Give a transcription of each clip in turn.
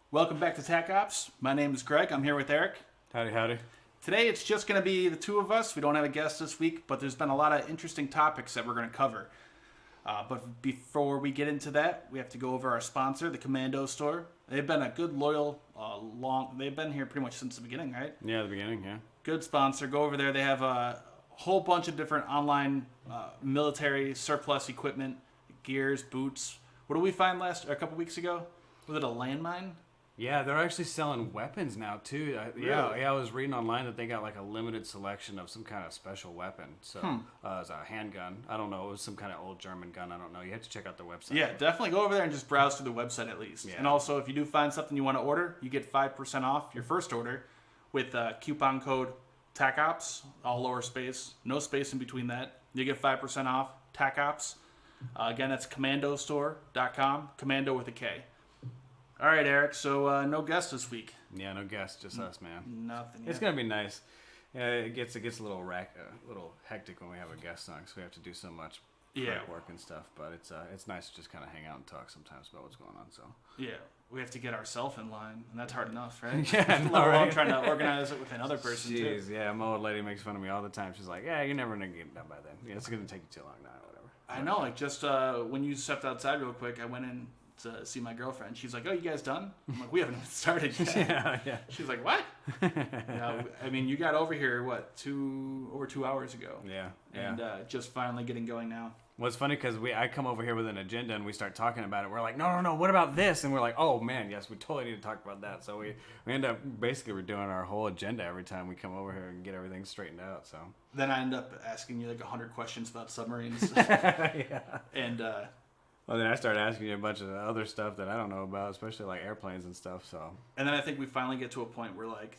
Welcome back to Tac Ops. My name is Greg. I'm here with Eric. Howdy, howdy. Today it's just going to be the two of us. We don't have a guest this week, but there's been a lot of interesting topics that we're going to cover. But before we get into that, we have to go over our sponsor, the Commando Store. They've been a good, loyal, they've been here pretty much since the beginning, right? Yeah, the beginning, yeah. Good sponsor. Go over there. They have a whole bunch of different online military surplus equipment, gears, boots. What did we find a couple weeks ago? Was it a landmine? Yeah, they're actually selling weapons now, too. Really? Yeah, I was reading online that they got like a limited selection of some kind of special weapon. So, it's a handgun. I don't know. It was some kind of old German gun. I don't know. You have to check out their website. Yeah, definitely go over there and just browse through the website at least. Yeah. And also, if you do find something you want to order, you get 5% off your first order with coupon code TACOPS, all lowercase, no space in between that. You get 5% off, TACOPS. Again, that's commandostore.com, commando with a K. All right, Eric, so no guest this week. Yeah, no guess, just us, man. Nothing yet. It's going to be nice. Yeah, it gets a little little hectic when we have a guest on because we have to do so much prep work and stuff. But it's nice to just kind of hang out and talk sometimes about what's going on. So yeah, we have to get ourselves in line, and that's hard enough, right? Yeah, no, right? I'm trying to organize it with another person, Jeez, too. yeah, my old lady makes fun of me all the time. She's like, yeah, you're never going to get it done by then. Yeah, it's going to take you too long now, or whatever. I know, like just when you stepped outside real quick, I went in to see my girlfriend. She's like, "Oh, you guys done?" I'm like, "We haven't even started yet." yeah. She's like, "What?" I mean, you got over here over 2 hours ago. Yeah. And just finally getting going now. Well, it's funny because I come over here with an agenda and we start talking about it. We're like, no, what about this? And we're like, oh man, yes, we totally need to talk about that. So we end up basically we're doing our whole agenda every time we come over here and get everything straightened out. So then I end up asking you like 100 questions about submarines. Yeah. And well, then I started asking you a bunch of other stuff that I don't know about, especially like airplanes and stuff. So. And then I think we finally get to a point where like,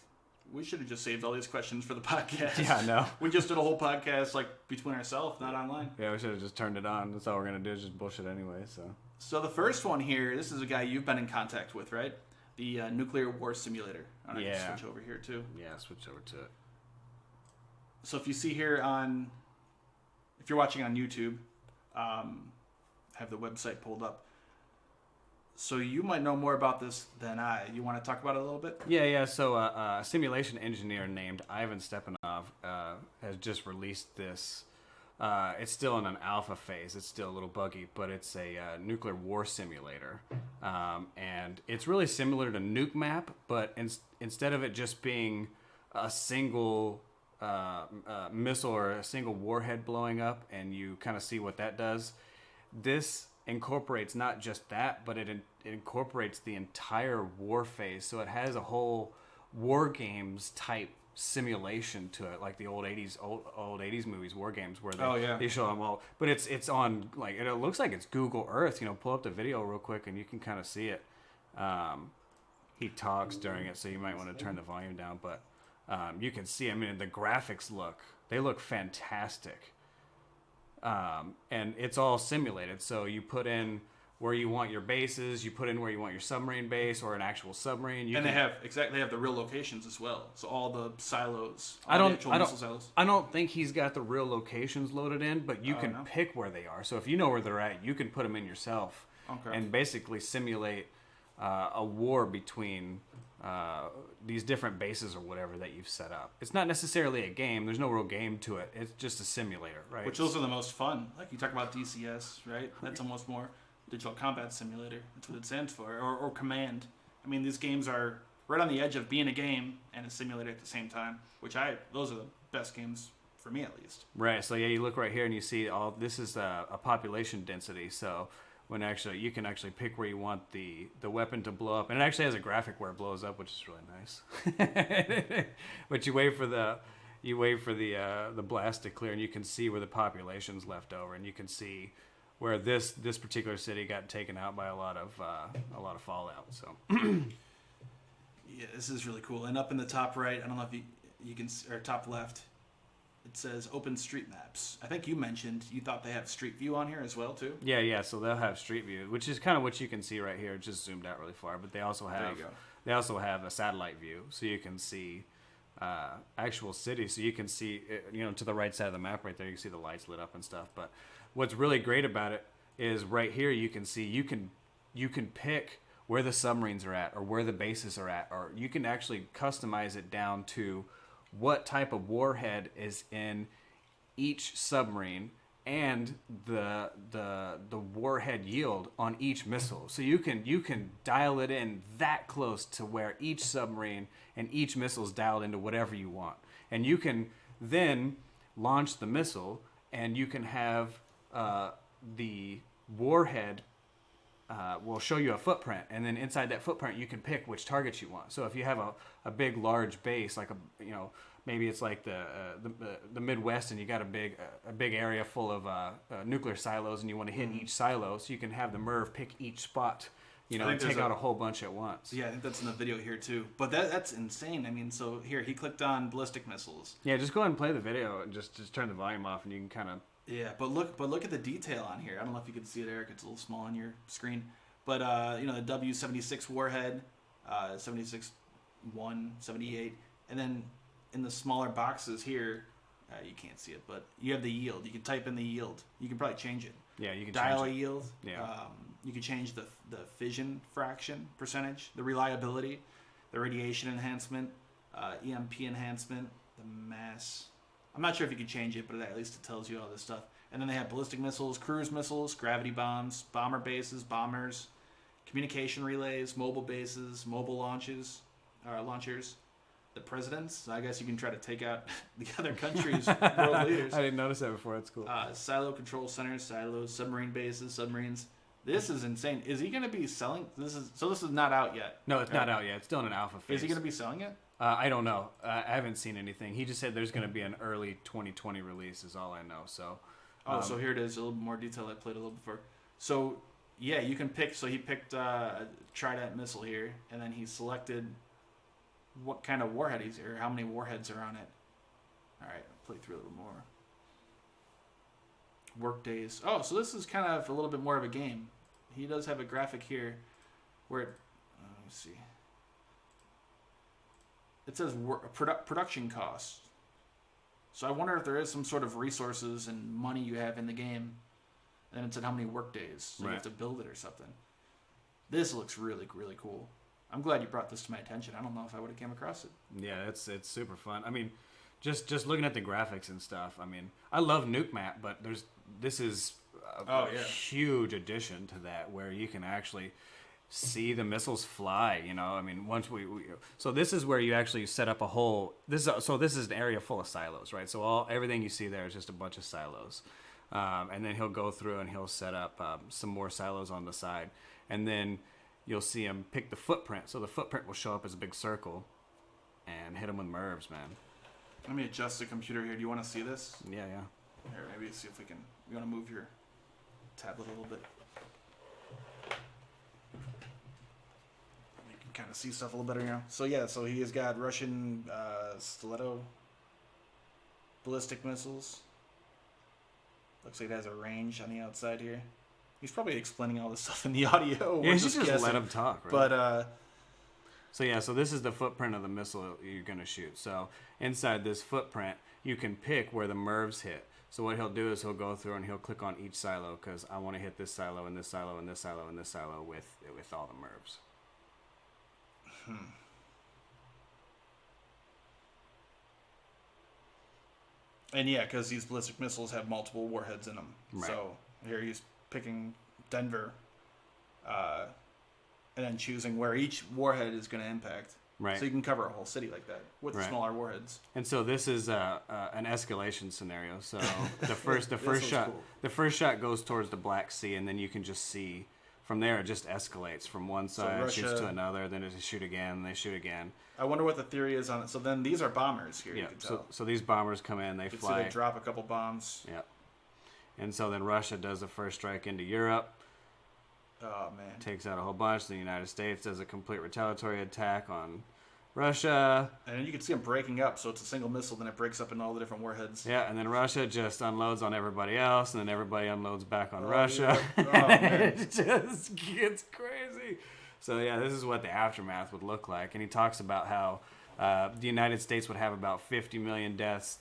we should have just saved all these questions for the podcast. Yeah, no. We just did a whole podcast like between ourselves, not online. Yeah, we should have just turned it on. That's all we're gonna do is just bullshit anyway. So the first one here, this is a guy you've been in contact with, right? The nuclear war simulator. I can switch over here too. Yeah, switch over to it. So if you see here if you're watching on YouTube, have the website pulled up. So you might know more about this than I. You want to talk about it a little bit? Yeah. So a simulation engineer named Ivan Stepanov has just released this. It's still in an alpha phase. It's still a little buggy, but it's a nuclear war simulator. And it's really similar to Nuke Map, but instead of it just being a single missile or a single warhead blowing up and you kind of see what that does, this incorporates not just that, but it incorporates the entire war phase. So it has a whole war games type simulation to it, like the old 80s movies, war games, where they show them all. But it's on like it looks like it's Google Earth. Pull up the video real quick and you can kind of see it. He talks during it, so you might want to turn the volume down. But you can see. I mean, the graphics look fantastic. And it's all simulated. So you put in where you want your bases, you put in where you want your submarine base or an actual submarine. They have the real locations as well. So all the silos. I don't think he's got the real locations loaded in, but you can pick where they are. So if you know where they're at, you can put them in yourself and basically simulate a war between these different bases or whatever that you've set up. It's not necessarily a game. There's no real game to it. It's just a simulator, right? Which those are the most fun. Like you talk about DCS, right? That's almost more Digital Combat Simulator. That's what it stands for. Or Command. I mean, these games are right on the edge of being a game and a simulator at the same time, those are the best games for me at least. Right. So yeah, you look right here and you see this is a population density. So when you can actually pick where you want the weapon to blow up, and it actually has a graphic where it blows up, which is really nice. But you wait for the blast to clear, and you can see where the population's left over, and you can see where this particular city got taken out by a lot of fallout. So yeah, this is really cool. And up in the top right, I don't know if you can, or top left, it says Open Street Maps. I think you mentioned you thought they have Street View on here as well, too? Yeah. So they'll have Street View, which is kind of what you can see right here. It's just zoomed out really far. But they also have a satellite view, so you can see actual cities. So you can see, to the right side of the map right there, you can see the lights lit up and stuff. But what's really great about it is right here you can see you can pick where the submarines are at or where the bases are at, or you can actually customize it down to what type of warhead is in each submarine and the warhead yield on each missile. So you can dial it in that close to where each submarine and each missile is dialed into whatever you want. And you can then launch the missile, and you can have the warhead will show you a footprint, and then inside that footprint you can pick which targets you want. So if you have a big large base, like maybe it's like the Midwest, and you got a big area full of nuclear silos, and you want to hit each silo, so you can have the MIRV pick each spot, and take out a whole bunch at once. Yeah, I think that's in the video here too. But that's insane. I mean, so here he clicked on ballistic missiles. Yeah, just go ahead and play the video and just turn the volume off, and you can kind of. Yeah, but look at the detail on here. I don't know if you can see it, Eric. It's a little small on your screen. But the W-76 warhead, 76-1, 78, and then in the smaller boxes here, you can't see it, but you have the yield. You can type in the yield. You can probably change it. Yeah, you can dial change a yield. Yeah. You can change the fission fraction percentage, the reliability, the radiation enhancement, EMP enhancement, the mass. I'm not sure if you can change it, but at least it tells you all this stuff. And then they have ballistic missiles, cruise missiles, gravity bombs, bomber bases, bombers, communication relays, mobile bases, mobile launchers, the presidents. I guess you can try to take out the other countries' world leaders. I didn't notice that before. That's cool. Silo control centers, silos, submarine bases, submarines. This is insane. Is he going to be selling? This is not out yet. No, it's not out yet. It's still in an alpha phase. Is he going to be selling it? I don't know. I haven't seen anything. He just said there's going to be an early 2020 release is all I know. So. So here it is. A little more detail. I played a little before. So, yeah, you can pick. So he picked a Trident missile here, and then he selected what kind of warhead he's or how many warheads are on it. All right, I'll play through a little more. Work days. Oh, so this is kind of a little bit more of a game. He does have a graphic here where it, let me see. It says production costs. So I wonder if there is some sort of resources and money you have in the game. And it said how many work days. So you have to build it or something. This looks really, really cool. I'm glad you brought this to my attention. I don't know if I would have came across it. Yeah, it's super fun. I mean, just looking at the graphics and stuff. I mean, I love Nuke Map, but this is a huge addition to that, where you can actually see the missiles fly. I mean, once so this is where you actually set up a whole. This is an area full of silos, right? So everything you see there is just a bunch of silos, and then he'll go through and he'll set up some more silos on the side, and then you'll see him pick the footprint. So the footprint will show up as a big circle, and hit him with MIRVs, man. Let me adjust the computer here. Do you want to see this? Yeah. Here, maybe see if we can. You want to move your tablet a little bit? You can kind of see stuff a little better now. So yeah, so he has got Russian stiletto ballistic missiles. Looks like it has a range on the outside here. He's probably explaining all this stuff in the audio. Yeah, you should just let him talk, right? But so this is the footprint of the missile you're going to shoot. So inside this footprint, you can pick where the MIRVs hit. So what he'll do is he'll go through and he'll click on each silo, because I want to hit this silo and this silo and this silo and this silo with all the MIRVs. And yeah, because these ballistic missiles have multiple warheads in them. Right. So here he's picking Denver, and then choosing where each warhead is going to impact. Right. So you can cover a whole city like that with the smaller warheads. And so this is an escalation scenario. So the first shot, cool. The first shot goes towards the Black Sea, and then you can just see from there it just escalates from one side, Russia shoots to another, then it shoot again, they shoot again. I wonder what the theory is on it. So then these are bombers here. Yeah. You can tell. So these bombers come in, they fly. So they drop a couple bombs. Yeah. And so then Russia does the first strike into Europe. Oh man. Takes out a whole bunch. The United States does a complete retaliatory attack on Russia. And you can see them breaking up, so it's a single missile, then it breaks up into all the different warheads. Yeah, and then Russia just unloads on everybody else, and then everybody unloads back on Russia. Yeah. Oh, man. It just gets crazy. So yeah, this is what the aftermath would look like. And he talks about how the United States would have about 50 million deaths.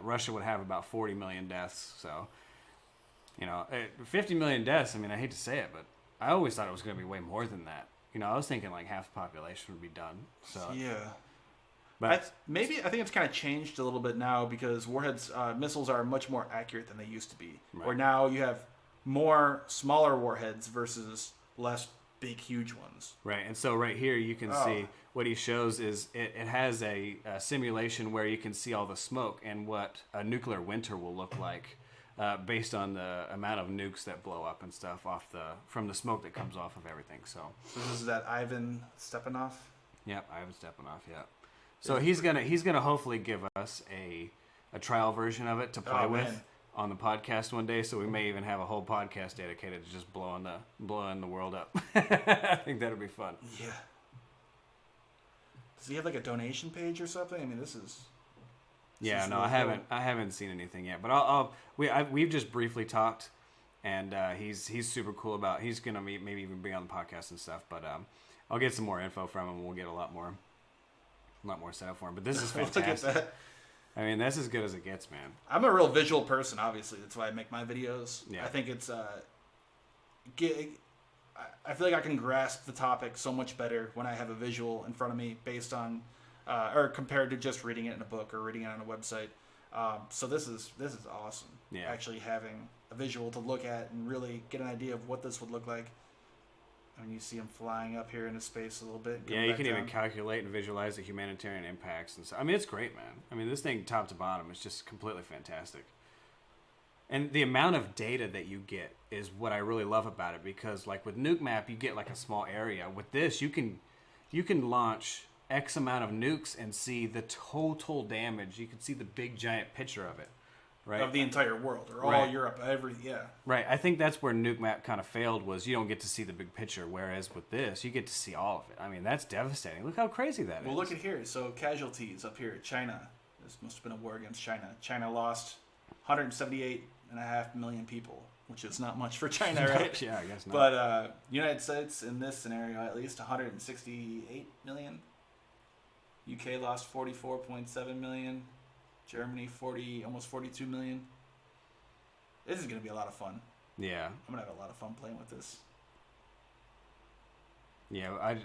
Russia would have about 40 million deaths. So, 50 million deaths, I mean, I hate to say it, but I always thought it was going to be way more than that. I was thinking like half the population would be done. So Yeah. but I think it's kind of changed a little bit now because warheads, missiles are much more accurate than they used to be. Right. Or now you have more smaller warheads versus less big, huge ones. right, and so right here you can see what he shows is it has a simulation where you can see all the smoke and what a nuclear winter will look like based on the amount of nukes that blow up and stuff from the smoke that comes off of everything. So This is that Ivan Stepanov. yeah, Ivan Stepanov. Yeah. So he's gonna hopefully give us a trial version of it to play with man. on the podcast one day. So we may even have a whole podcast dedicated to just blowing the world up. I think that'd be fun. Yeah. Does he have like a donation page or something? I mean, this is. Yeah, no, really I haven't seen anything yet, but we've just briefly talked, and he's super cool about. He's gonna maybe even be on the podcast and stuff, but I'll get some more info from him. And we'll get a lot more set up for him. But this is fantastic. Look at that. I mean, that's as good as it gets, man. I'm a real visual person, obviously. That's why I make my videos. Yeah. I think it's I feel like I can grasp the topic so much better when I have a visual in front of me based on or compared to just reading it in a book or reading it on a website. So this is awesome. Yeah. Actually having a visual to look at and really get an idea of what this would look like. I mean, you see him flying up here into space a little bit. Yeah, you can even calculate and visualize the humanitarian impacts and stuff. I mean, it's great, man. I mean, this thing top to bottom is just completely fantastic. And the amount of data that you get is what I really love about it, because like with Nuke Map, you get like a small area. With this, you can launch X amount of nukes and see the total damage. You can see the big giant picture of it, right? Of the entire world or all Right. Europe, yeah. Right. I think that's where Nuke Map kind of failed, was you don't get to see the big picture, whereas with this, you get to see all of it. I mean, that's devastating. Look how crazy that is. Well, look at here. So casualties up here. China. This must have been a war against China. China lost 178.5 million people, which is not much for China, right? Yeah, I guess not. But United States, in this scenario, at least 168 million. UK lost 44.7 million. Germany almost 42 million. This is going to be a lot of fun. Yeah. I'm going to have a lot of fun playing with this. Yeah, I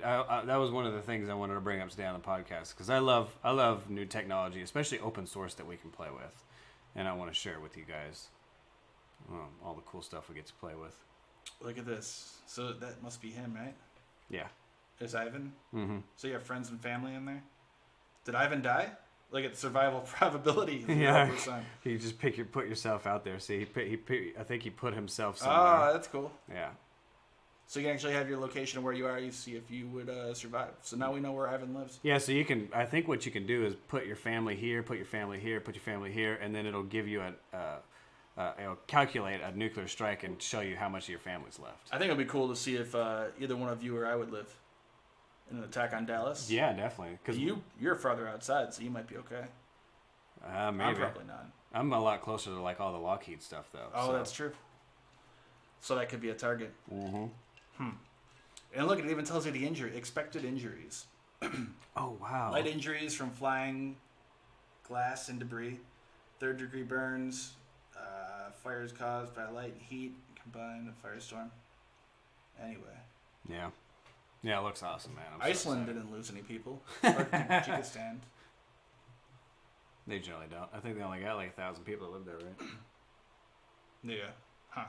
that was one of the things I wanted to bring up today on the podcast, because I love new technology, especially open source that we can play with, and I want to share with you guys all the cool stuff we get to play with. Look at this. So that must be him, right? Yeah. Is Ivan? Mm-hmm. So you have friends and family in there? Did Ivan die? Look at the survival probability. Yeah. 0%. You just put yourself out there. See, I think he put himself somewhere. Ah, that's cool. Yeah. So you can actually have your location where you are. You see if you would survive. So now we know where Ivan lives. Yeah, so you can. I think what you can do is put your family here, put your family here, put your family here, and then it'll give you it'll calculate a nuclear strike and show you how much of your family's left. I think it'd be cool to see if either one of you or I would live in an attack on Dallas. Yeah, definitely. Because you're farther outside, so you might be okay. maybe. I'm probably not. I'm a lot closer to like all the Lockheed stuff though. Oh, so. that's true. So that could be a target. Mm-hmm. And look, it even tells you the expected injuries. Oh wow. Light injuries from flying glass and debris. 3rd-degree burns. Fires caused by light and heat combined with firestorm. Anyway. Yeah. Yeah, it looks awesome, man. Iceland didn't lose any people. Or Tajikistan. They generally don't. I think they only got like 1,000 people that live there, right? Yeah. Huh.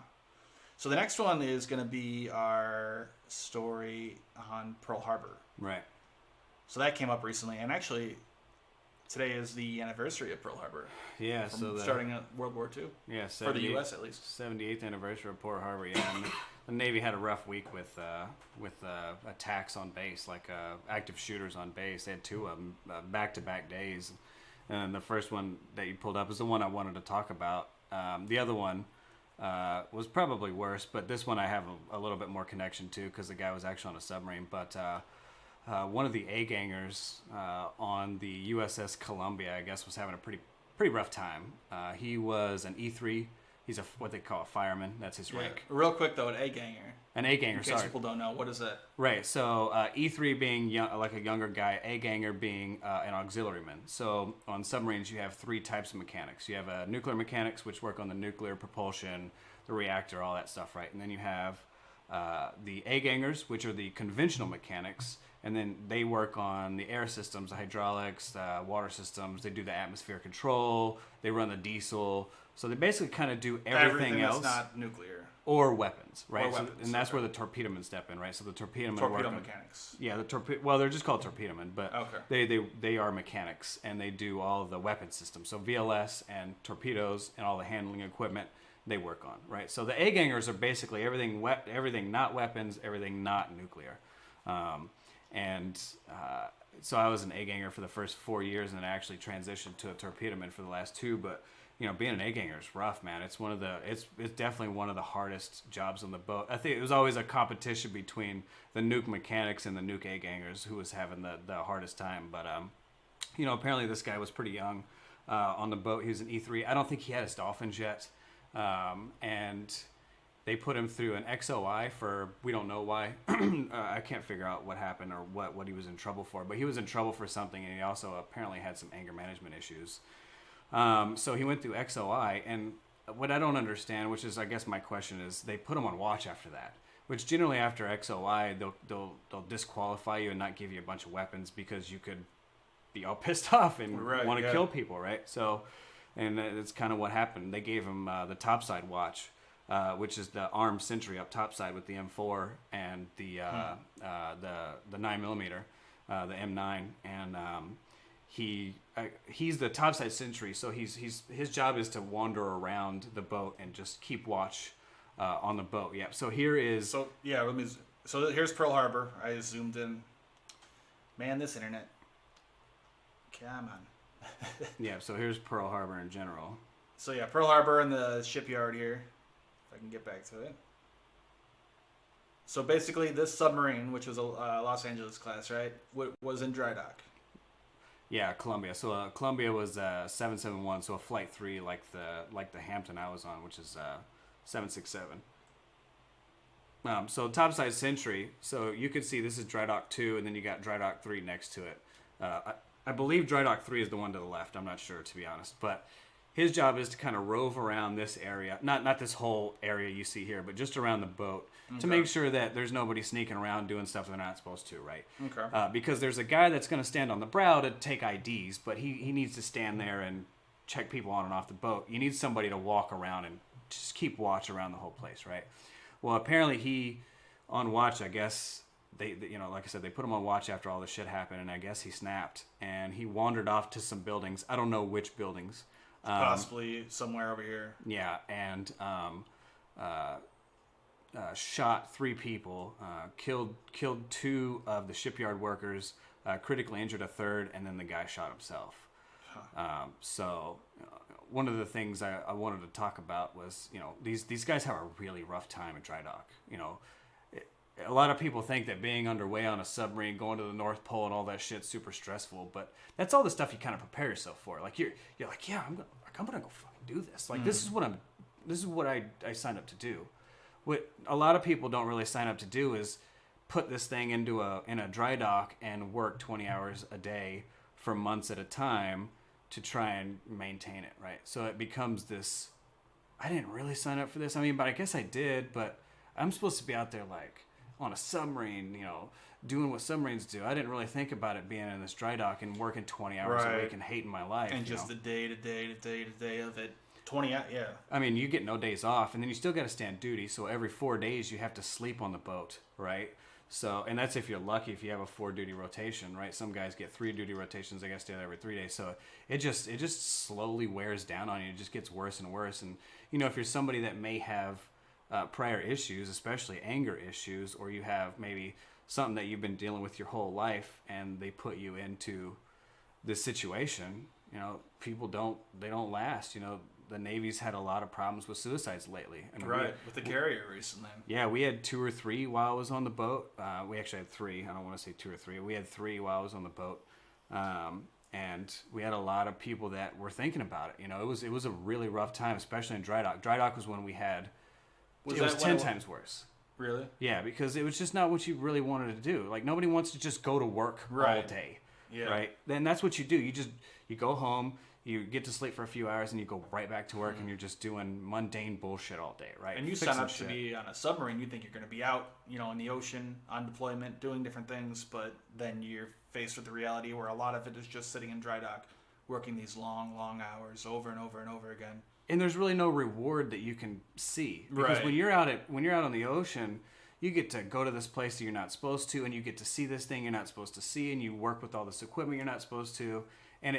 So the next one is going to be our story on Pearl Harbor. Right. So that came up recently, and actually today is the anniversary of Pearl Harbor. Yeah, From starting World War II. Yeah, for the U.S. at least. 78th anniversary of Pearl Harbor. Yeah, and the Navy had a rough week with attacks on base, like active shooters on base. They had 2 of them back-to-back days, and the first one that you pulled up is the one I wanted to talk about. The other one was probably worse, but this one I have a little bit more connection to because the guy was actually on a submarine. But one of the A-gangers on the USS Columbia, I guess, was having a pretty rough time. He was an E3. He's what they call a fireman. That's his rank. Real quick though, an A-ganger. An A-ganger, In case people don't know, what is that? Right, so E3 being like a younger guy, A-ganger being an auxiliaryman. So on submarines, you have 3 types of mechanics. You have nuclear mechanics, which work on the nuclear propulsion, the reactor, all that stuff, right? And then you have the A-gangers, which are the conventional mechanics, and then they work on the air systems, the hydraulics, the water systems. They do the atmosphere control. They run the diesel. So they basically kind of do everything else. That's not nuclear. Or weapons, right? Or weapons, and that's where the torpedomen step in, right? So the torpedomen Torpedo mechanics. Yeah, well, they're just called torpedomen, but okay. they are mechanics, and they do all of the weapon systems. So VLS and torpedoes and all the handling equipment they work on, right? So the A-gangers are basically everything not weapons, everything not nuclear. So I was an A-ganger for the first 4 years, and then I actually transitioned to a torpedoman for the last 2. But being an A-ganger is rough, man. It's definitely one of the hardest jobs on the boat. I think it was always a competition between the nuke mechanics and the nuke A-gangers who was having the hardest time. But apparently this guy was pretty young on the boat. He was an E3. I don't think he had his dolphins yet, and they put him through an XOI for, we don't know why. I can't figure out what happened or what he was in trouble for. But he was in trouble for something, and he also apparently had some anger management issues. So he went through XOI, and what I don't understand, which is I guess my question is, they put him on watch after that. Which generally after XOI, they'll disqualify you and not give you a bunch of weapons because you could be all pissed off and want to kill people, right? So, and that's kind of what happened. They gave him the topside watch. Which is the armed sentry up topside with the M4 and the 9mm, the M9, and he's the topside sentry. So his job is to wander around the boat and just keep watch on the boat. Yeah. So here is. So here's Pearl Harbor. I zoomed in. Man, this internet. Come on. Yeah. So here's Pearl Harbor in general. So yeah, Pearl Harbor and the shipyard here. I can get back to it. So basically, this submarine, which was a Los Angeles class, right, was in dry dock. Yeah, Columbia. So Columbia was 771, so a flight 3 like the Hampton I was on, which is 767. So topside sentry. So you could see this is dry dock 2, and then you got dry dock 3 next to it. I believe dry dock 3 is the one to the left. I'm not sure, to be honest, but. His job is to kind of rove around this area, not this whole area you see here, but just around the boat to make sure that there's nobody sneaking around doing stuff they're not supposed to, right? Okay. Because there's a guy that's going to stand on the prow to take IDs, but he needs to stand there and check people on and off the boat. You need somebody to walk around and just keep watch around the whole place, right? Well, apparently he, on watch, I guess, they like I said, they put him on watch after all this shit happened, and I guess he snapped, and he wandered off to some buildings. I don't know which buildings. Possibly somewhere over here. Yeah, and shot 3 people, killed 2 of the shipyard workers, critically injured a 3rd, and then the guy shot himself. So one of the things I wanted to talk about was, these guys have a really rough time at dry dock. A lot of people think that being underway on a submarine, going to the North Pole and all that shit's super stressful, but that's all the stuff you kind of prepare yourself for. Like you're like, yeah, I'm gonna go fucking do this. Like this is what I signed up to do. What a lot of people don't really sign up to do is put this thing in a dry dock and work 20 hours a day for months at a time to try and maintain it, right? So it becomes this. I didn't really sign up for this. I mean, but I guess I did. But I'm supposed to be out there like. On a submarine, doing what submarines do. I didn't really think about it being in this dry dock and working 20 hours a week and hating my life. And just the day to day of it. 20 hours, yeah. I mean, you get no days off, and then you still got to stand duty. So every 4 days you have to sleep on the boat, right? So, and that's if you're lucky, if you have a 4-duty rotation, right? Some guys get 3 duty rotations. I guess stay there every 3 days. So it just slowly wears down on you. It just gets worse and worse. And if you're somebody that may have prior issues, especially anger issues, or you have maybe something that you've been dealing with your whole life, and they put you into this situation, people don't last. The Navy's had a lot of problems with suicides lately. With the carrier recently. Yeah, we had 2 or 3 while I was on the boat. We actually had 3. I don't want to say 2 or 3. We had 3 while I was on the boat. And we had a lot of people that were thinking about it. It was a really rough time, especially in dry dock. Dry dock was when we had... It was 10 times worse. Really? Yeah, because it was just not what you really wanted to do. Like, nobody wants to just go to work all day. Yeah. Right? Then that's what you do. You go home, you get to sleep for a few hours and you go right back to work and you're just doing mundane bullshit all day, right? And you sign up to be on a submarine, you think you're going to be out, in the ocean, on deployment, doing different things, but then you're faced with the reality where a lot of it is just sitting in dry dock, working these long, long hours over and over and over again. And there's really no reward that you can see. Because when you're out on the ocean, you get to go to this place that you're not supposed to, and you get to see this thing you're not supposed to see, and you work with all this equipment you're not supposed to, and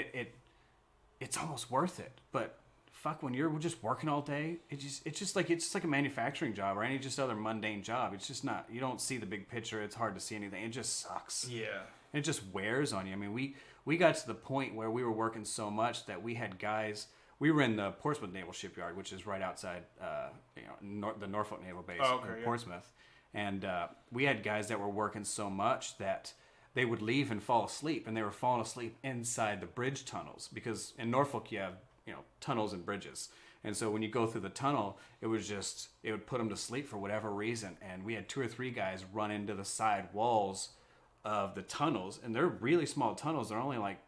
it's almost worth it. But fuck, when you're just working all day, it's just like a manufacturing job or any just other mundane job. It's just not, you don't see the big picture. It's hard to see anything. It just sucks. Yeah. And it just wears on you. I mean, we got to the point where we were working so much that we had guys. We were in the Portsmouth Naval Shipyard, which is right outside the Norfolk Naval Base in Portsmouth. And we had guys that were working so much that they would leave and fall asleep, and they were falling asleep inside the bridge tunnels, because in Norfolk you have tunnels and bridges, and so when you go through the tunnel, it would put them to sleep for whatever reason. And we had 2 or 3 guys run into the side walls of the tunnels, and they're really small tunnels. They're only like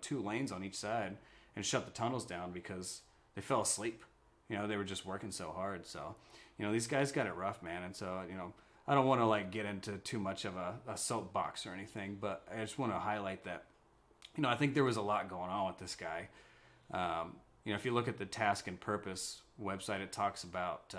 2 lanes on each side, and shut the tunnels down because they fell asleep. They were just working so hard. So these guys got it rough, man. And so I don't want to get into too much of a soapbox or anything, but I just want to highlight that I think there was a lot going on with this guy. If you look at the Task and Purpose website, it talks about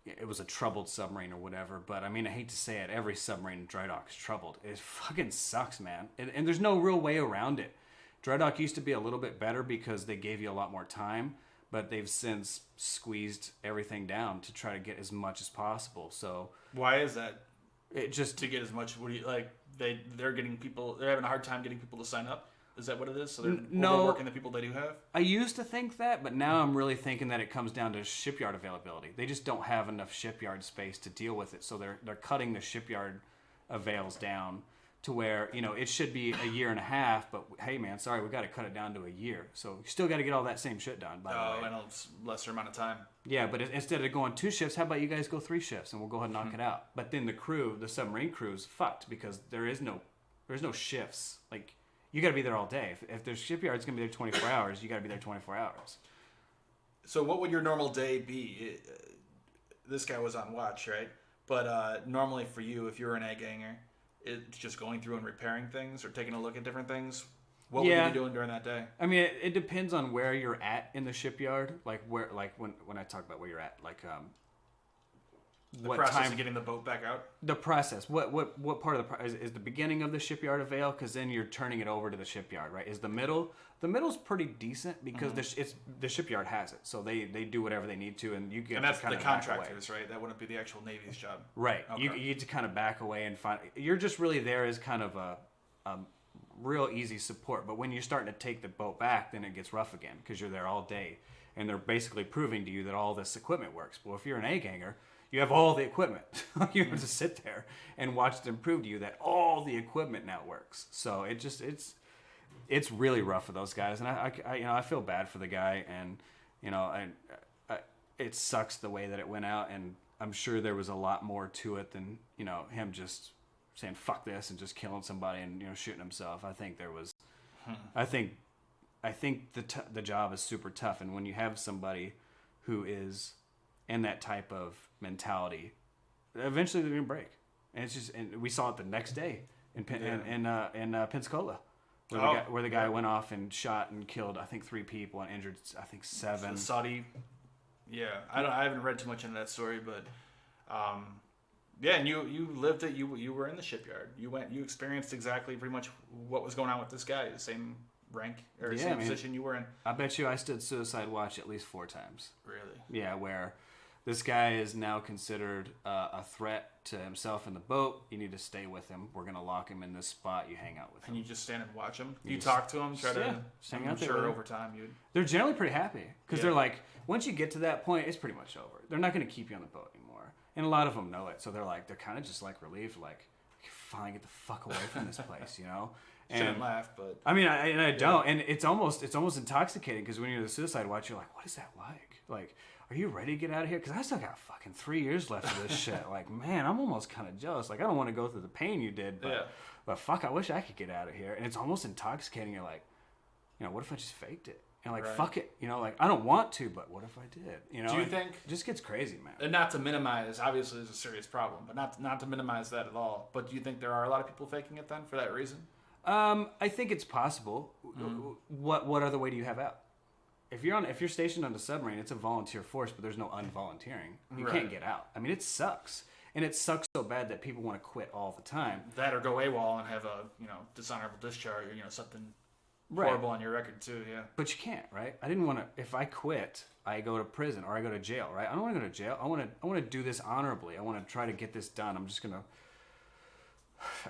it was a troubled submarine or whatever. But I mean, I hate to say it, every submarine in dry dock is troubled. It fucking sucks, man. And there's no real way around it. Dry dock used to be a little bit better because they gave you a lot more time, but they've since squeezed everything down to try to get as much as possible. So why is that? It just to get as much. What do you like? They're getting people. They're having a hard time getting people to sign up. Is that what it is? So they're overworking the people they do have? I used to think that, but now I'm really thinking that it comes down to shipyard availability. They just don't have enough shipyard space to deal with it, so they're cutting the shipyard avails down to where it should be a year and a half, but hey man, sorry, we got to cut it down to a year. So you still got to get all that same shit done. By the way, I know it's lesser amount of time. Yeah, but instead of going 2 shifts, how about you guys go 3 shifts and we'll go ahead and knock it out. But then the submarine crew's fucked because there's no shifts. Like, you got to be there all day. If their shipyard's gonna be there 24 hours, you got to be there 24 hours. So what would your normal day be? This guy was on watch, right? But normally for you, if you're an egg hanger, it's just going through and repairing things or taking a look at different things. What would you be doing during that day? I mean, it depends on where you're at in the shipyard. Like when I talk about where you're at, like the process of getting the boat back out. The process. What part of the process is the beginning of the shipyard avail? Because then you're turning it over to the shipyard, right? Is the middle? The middle's pretty decent because the shipyard has it, so they do whatever they need to, and you get. And that's to kind the of contractors, right? That wouldn't be the actual Navy's job, right? Okay. You get to kind of back away and find. You're just really there as kind of a real easy support, but when you're starting to take the boat back, then it gets rough again because you're there all day, and they're basically proving to you that all this equipment works. Well, if you're an egg hanger, you have all the equipment. You have to sit there and watch them prove to you that all the equipment now works. So it's really rough for those guys, and I feel bad for the guy, and it sucks the way that it went out, and I'm sure there was a lot more to it than him just saying fuck this and just killing somebody and shooting himself. I think there was. I think the job is super tough, and when you have somebody who is in that type of mentality, eventually they're gonna break. And it's just, and we saw it the next day in Pensacola, where the guy went off and shot and killed I think 3 people and injured I think 7. Saudi. Yeah, I haven't read too much into that story, but yeah, and you lived it. You were in the shipyard. You experienced exactly pretty much what was going on with this guy. The same rank or same position you were in. I bet you I stood suicide watch at least 4 times. Really? Yeah, where this guy is now considered a threat to himself in the boat. You need to stay with him. We're going to lock him in this spot. You hang out with him. And you just stand and watch him? You talk to him? Try to hang out there. I'm sure over time you'd... They're generally pretty happy. Because they're like, once you get to that point, it's pretty much over. They're not going to keep you on the boat anymore. And a lot of them know it. So they're kind of just relieved. Like, I can finally get the fuck away from this place, Shouldn't laugh, but... I mean, I don't. And it's almost intoxicating because when you're in the suicide watch, you're like, what is that like? Like... Are you ready to get out of here? Because I still got fucking 3 years left of this shit. Like, man, I'm almost kind of jealous. Like, I don't want to go through the pain you did, but fuck, I wish I could get out of here. And it's almost intoxicating. You're like, what if I just faked it? And like, Right. fuck it. Like, I don't want to, but what if I did? Do you think... It just gets crazy, man. And not to minimize, obviously there's a serious problem, but not to minimize that at all. But do you think there are a lot of people faking it then for that reason? I think it's possible. What other way do you have out? If you're stationed on the submarine, it's a volunteer force, but there's no unvolunteering. You can't get out. I mean, it sucks. And it sucks so bad that people want to quit all the time. That or go AWOL and have a, dishonorable discharge or, something horrible on your record too, yeah. But you can't, right? I didn't want to, if I quit, I go to prison or I go to jail, right? I don't want to go to jail. I want to do this honorably. I want to try to get this done. I'm just going to,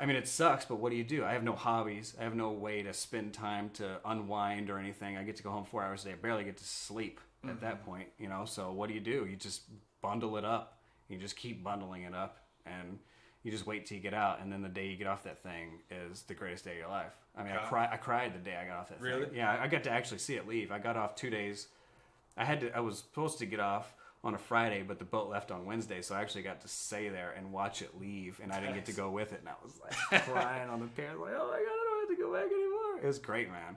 I mean, it sucks, but what do? I have no hobbies. I have no way to spend time to unwind or anything. I get to go home 4 hours a day. I barely get to sleep at that point, so what do? You just bundle it up. You just keep bundling it up, and you just wait till you get out, and then the day you get off that thing is the greatest day of your life. I mean, I cried the day I got off that thing. Really? Yeah, I got to actually see it leave. I got off 2 days. I was supposed to get off on a Friday, but the boat left on Wednesday, so I actually got to stay there and watch it leave, and I didn't get to go with it, and I was like crying on the pier, like, oh my god, I don't have to go back anymore. It was great, man,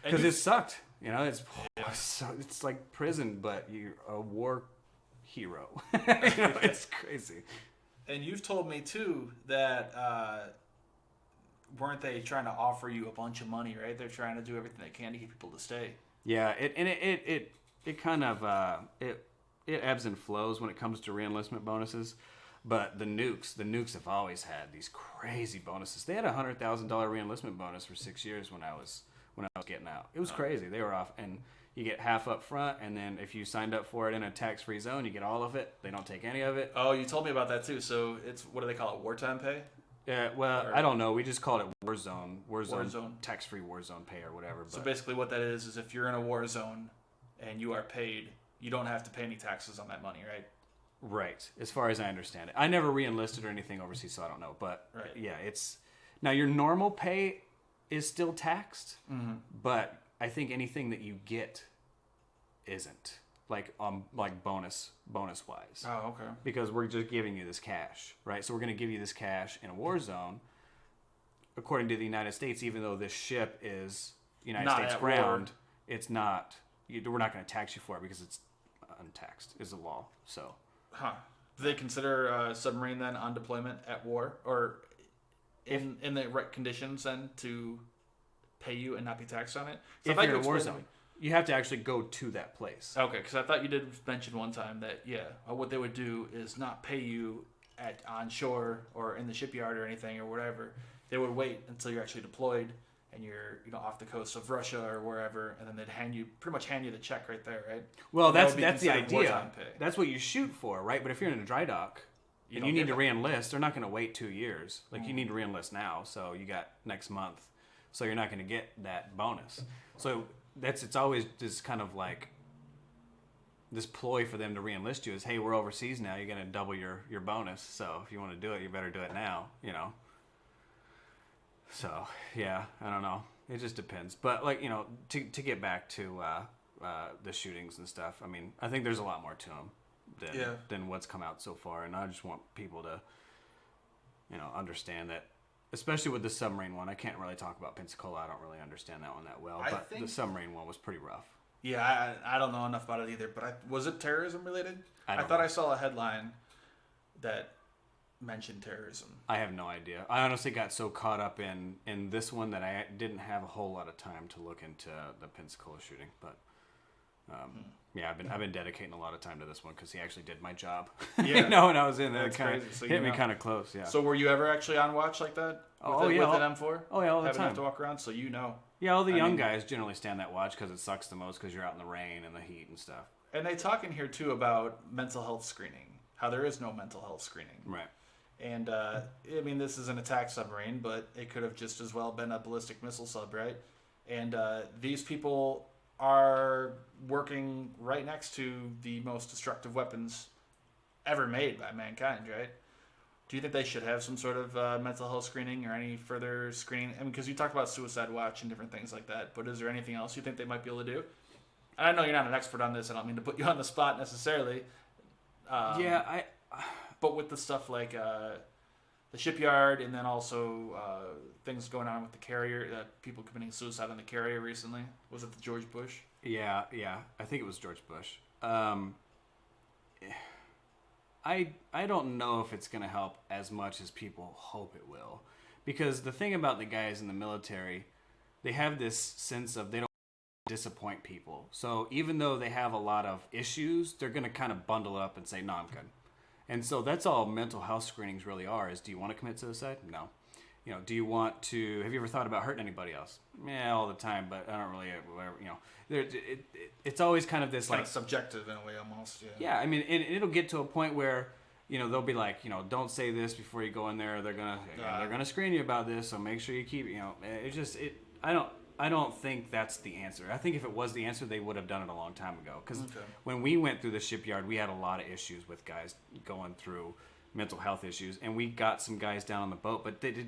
because it sucked. It's like prison, but you're a war hero. It's crazy. And you've told me too that weren't they trying to offer you a bunch of money, right? They're trying to do everything they can to get people to stay. Yeah, it kind of it ebbs and flows when it comes to reenlistment bonuses. But the nukes have always had these crazy bonuses. They had a $100,000 reenlistment bonus for 6 years when I was getting out. It was crazy. They were off, and you get half up front, and then if you signed up for it in a tax-free zone, you get all of it. They don't take any of it. Oh, you told me about that too. So it's, what do they call it, wartime pay? Yeah, well, I don't know. We just called it war zone, tax-free war zone pay or whatever. But. So basically what that is if you're in a war zone and you are paid, you don't have to pay any taxes on that money, right? Right, as far as I understand it. I never re-enlisted or anything overseas, so I don't know. But right. Yeah, it's... Now, your normal pay is still taxed, but I think anything that you get isn't. Like bonus-wise. Oh, okay. Because we're just giving you this cash, right? So we're going to give you this cash in a war zone, according to the United States, even though this ship is United States ground, it's not... We're not going to tax you for it because it's untaxed, is the law, so... Huh. Do they consider a submarine then on deployment at war, or in the right conditions then to pay you and not be taxed on it? If you're in a war zone, you have to actually go to that place. Okay, because I thought you did mention one time that what they would do is not pay you on shore or in the shipyard or anything or whatever. They would wait until you're actually deployed and you're off the coast of Russia or wherever, and then they'd pretty much hand you the check right there, right? Well, that's the idea. That's what you shoot for, right? But if you're in a dry dock and you need to re-enlist, they're not going to wait 2 years. Like you need to re-enlist now, so you got next month, so you're not going to get that bonus. So it's always just kind of like this ploy for them to re-enlist you is, hey, we're overseas now, you're going to double your bonus. So if you want to do it, you better do it now, So, yeah, I don't know. It just depends. But, to get back to the shootings and stuff, I mean, I think there's a lot more to them than what's come out so far. And I just want people to, understand that, especially with the submarine one. I can't really talk about Pensacola. I don't really understand that one that well. But the submarine one was pretty rough. Yeah, I don't know enough about it either. But was it terrorism related? I thought I saw a headline that mentioned terrorism. I have no idea. I honestly got so caught up in this one that I didn't have a whole lot of time to look into the Pensacola shooting. But yeah, I've been dedicating a lot of time to this one because he actually did my job. Yeah, when I was in there, it kind of hit me kind of close. Yeah. So were you ever actually on watch like that? With an M4? Oh yeah, all the time. Have to walk around, so Yeah, all the young guys generally stand that watch because it sucks the most because you're out in the rain and the heat and stuff. And they talk in here too about mental health screening. How there is no mental health screening. Right. And, I mean, this is an attack submarine, but it could have just as well been a ballistic missile sub, right? And these people are working right next to the most destructive weapons ever made by mankind, right? Do you think they should have some sort of mental health screening or any further screening? I mean, because you talked about suicide watch and different things like that, but is there anything else you think they might be able to do? I know you're not an expert on this. I don't mean to put you on the spot necessarily. But with the stuff like the shipyard, and then also things going on with the carrier, people committing suicide on the carrier recently. Was it the George Bush? Yeah. I think it was George Bush. I don't know if it's going to help as much as people hope it will. Because the thing about the guys in the military, they have this sense of they don't disappoint people. So even though they have a lot of issues, they're going to kind of bundle up and say, no, I'm good. And so that's all mental health screenings really are, is do you want to commit suicide? No. You know, do you want to, have you ever thought about hurting anybody else? Yeah, all the time, but I don't really, whatever, you know. It's always kind of this Kind like... of subjective in a way almost, yeah. Yeah, I mean, it'll get to a point where, you know, they'll be like, you know, don't say this before you go in there. They're gonna screen you about this, so make sure you keep, you know, I don't think that's the answer. I think if it was the answer, they would have done it a long time ago. Because when we went through the shipyard, we had a lot of issues with guys going through mental health issues, and we got some guys down on the boat, but it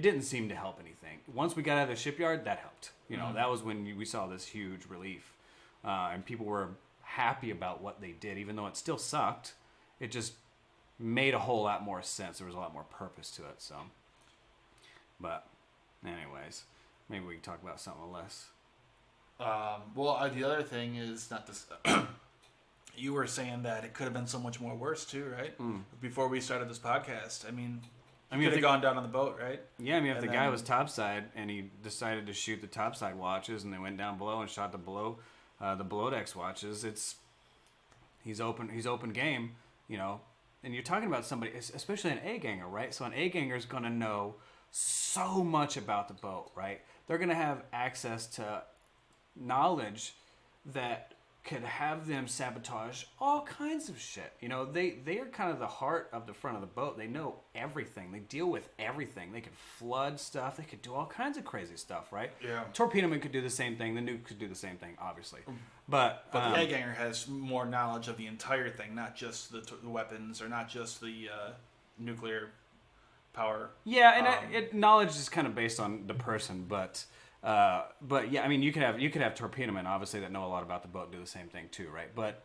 didn't seem to help anything. Once we got out of the shipyard, that helped. You know, that was when we saw this huge relief, and people were happy about what they did, even though it still sucked. It just made a whole lot more sense. There was a lot more purpose to it. So, but anyways, maybe we can talk about something less. Well, the other thing is not this. You were saying that it could have been so much more worse too, right? Before we started this podcast, I mean, could have gone down on the boat, right? Yeah, I mean, if the guy was topside and he decided to shoot the topside watches, and they went down below and shot the below decks watches, he's open game, you know. And you're talking about somebody, especially an A-ganger, right? So an A-ganger is going to know so much about the boat, right? They're going to have access to knowledge that could have them sabotage all kinds of shit. You know, they are kind of the heart of the front of the boat. They know everything. They deal with everything. They could flood stuff. They could do all kinds of crazy stuff, right? Yeah. Torpedoman could do the same thing. The nuke could do the same thing, obviously. But the A-ganger has more knowledge of the entire thing, not just the weapons or not just the nuclear power. Yeah, and knowledge is kind of based on the person, but yeah, I mean, you could have torpedomen, obviously, that know a lot about the boat and do the same thing too, right? But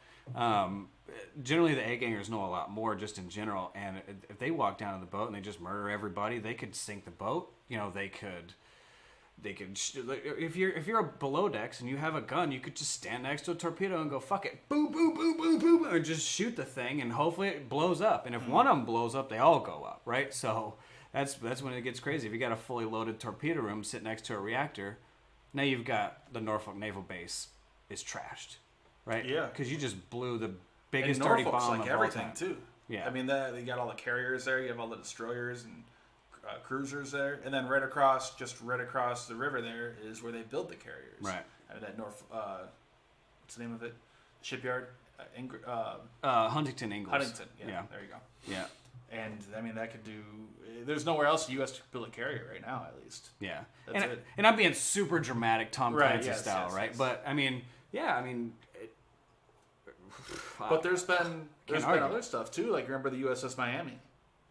generally, the A-gangers know a lot more just in general, and if they walk down to the boat and they just murder everybody, they could sink the boat. You know, they could. If you're a below decks and you have a gun, you could just stand next to a torpedo and go, fuck it, boom, boom, boom, boom, boom, and just shoot the thing, and hopefully it blows up. And if one of them blows up, they all go up, right? So that's when it gets crazy. If you got a fully loaded torpedo room sit next to a reactor, now you've got the Norfolk Naval Base is trashed, right? Yeah, because you just blew the biggest and dirty Norfolk's bomb like of everything all time. too. Yeah, I mean, they got all the carriers there. You have all the destroyers and cruisers there, and then right across the river there is where they build the carriers. Right. That what's the name of it? Shipyard. Huntington Ingalls. Huntington. Yeah. There you go. Yeah. And I mean, that could do. There's nowhere else the U.S. to build a carrier right now, at least. Yeah. That's it. And I'm being super dramatic, Tom Clancy style, yes, right? yes. But I mean, yeah, I mean. But there's been other stuff too. Like remember the USS Miami.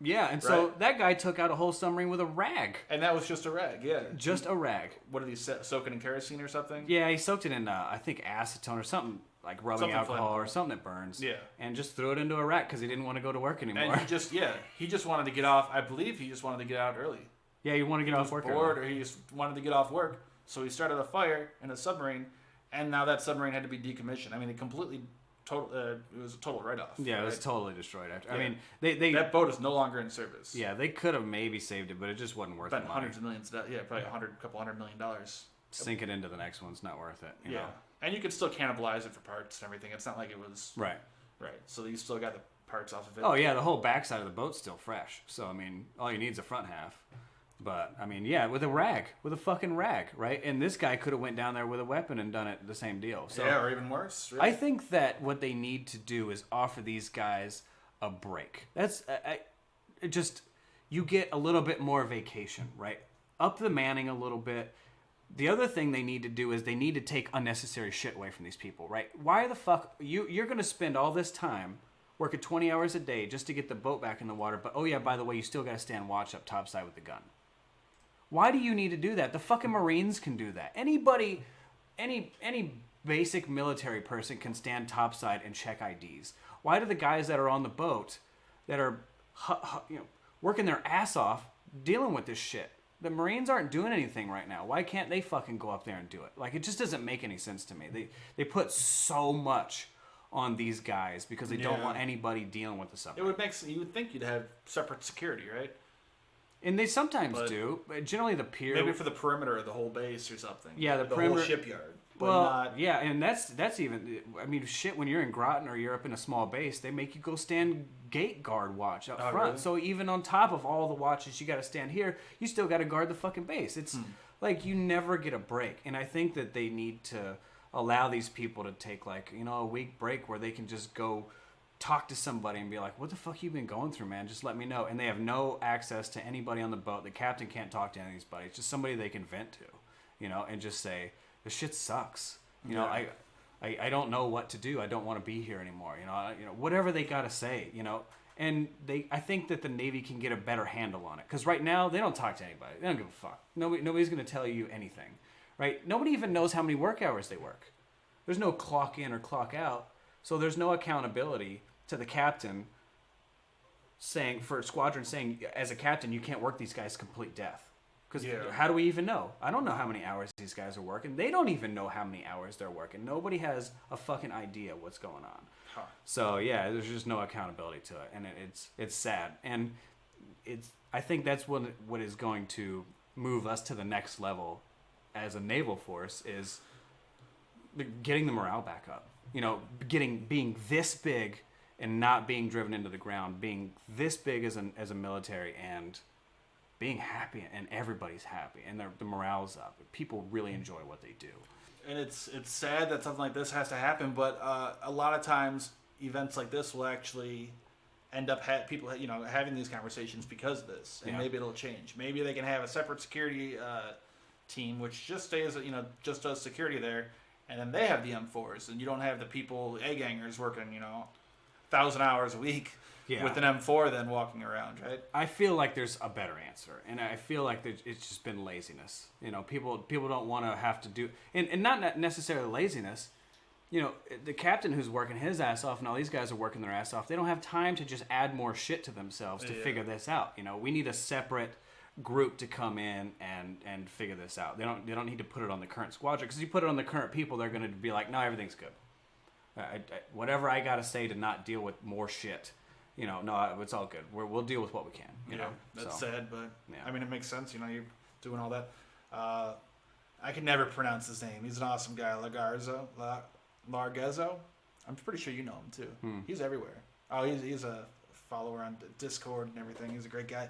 Yeah, and so that guy took out a whole submarine with a rag. And that was just a rag, yeah. Just a rag. What did he soak it in kerosene or something? Yeah, he soaked it in, I think, acetone or something, like rubbing alcohol or something that burns. Yeah. And just threw it into a rack because he didn't want to go to work anymore. And he just wanted to get off. I believe he just wanted to get out early. Yeah, he wanted to get off work bored, or he just wanted to get off work. So he started a fire in a submarine, and now that submarine had to be decommissioned. I mean, it was a total write-off. Yeah, right? It was totally destroyed after. Yeah. I mean, they that boat is no longer in service. Yeah, they could have maybe saved it, but it just wasn't worth it. Spent hundreds of millions. Yeah, probably couple $100 million. Sink it into the next one's not worth it. You know? And you could still cannibalize it for parts and everything. It's not like it was right. So you still got the parts off of it. Oh yeah, the whole backside of the boat's still fresh. So I mean, all you need is the front half. But I mean, yeah, with a fucking rag, right? And this guy could have went down there with a weapon and done it the same deal. So yeah, or even worse. Really. I think that what they need to do is offer these guys a break. That's just you get a little bit more vacation, right? Up the manning a little bit. The other thing they need to do is they need to take unnecessary shit away from these people, right? Why the fuck you're going to spend all this time working 20 hours a day just to get the boat back in the water, but oh yeah, by the way, you still got to stand watch up topside with the gun. Why do you need to do that? The fucking Marines can do that. Anybody, any basic military person can stand topside and check IDs. Why do the guys that are on the boat that are working their ass off dealing with this shit. The Marines aren't doing anything right now. Why can't they fucking go up there and do it? Like, it just doesn't make any sense to me. They put so much on these guys because they don't want anybody dealing with the submarine. You would think you'd have separate security, right? And they sometimes do. But generally, the pier... Maybe for the perimeter of the whole base or something. Yeah, the perimeter... whole shipyard. But well, not... yeah, and that's even... I mean, shit, when you're in Groton or you're up in a small base, they make you go stand gate guard watch up front. Really? So even on top of all the watches you got to stand here, you still got to guard the fucking base. It's like you never get a break. And I think that they need to allow these people to take, like, you know, a week break where they can just go... talk to somebody and be like, what the fuck you been going through, man? Just let me know. And they have no access to anybody on the boat. The captain can't talk to any of these buddies. Just somebody they can vent to, you know, and just say, this shit sucks. You know, I don't know what to do. I don't want to be here anymore. You know, whatever they got to say, you know. And I think that the Navy can get a better handle on it. Because right now, they don't talk to anybody. They don't give a fuck. Nobody's going to tell you anything, right? Nobody even knows how many work hours they work. There's no clock in or clock out. So there's no accountability to the captain saying, for a squadron saying, as a captain, you can't work these guys complete death. Because how do we even know? I don't know how many hours these guys are working. They don't even know how many hours they're working. Nobody has a fucking idea what's going on. Huh. So yeah, there's just no accountability to it, and it's sad. And I think that's what is going to move us to the next level as a naval force is getting the morale back up. You know, being this big and not being driven into the ground, being this big as a military, and being happy, and everybody's happy, and the morale's up. People really enjoy what they do. And it's sad that something like this has to happen, but a lot of times events like this will actually end up people having these conversations because of this, and maybe it'll change. Maybe they can have a separate security team which just stays, just does security there, and then they have the M4s, and you don't have the people, A-gangers, working 1,000 hours a week with an M4 then walking around, right? I feel like there's a better answer, and I feel like it's just been laziness. People don't want to have to do, and not necessarily laziness. The captain who's working his ass off and all these guys are working their ass off, they don't have time to just add more shit to themselves to figure this out. We need a separate group to come in and figure this out. They don't need to put it on the current squadron, because if you put it on the current people, they're going to be like, no, everything's good. Whatever I got to say to not deal with more shit, no, it's all good. We'll deal with what we can. You know? That's sad, but I mean, it makes sense. You're doing all that. I can never pronounce his name. He's an awesome guy, Largezzo. I'm pretty sure you know him too. He's everywhere. Oh, he's a follower on Discord and everything. He's a great guy.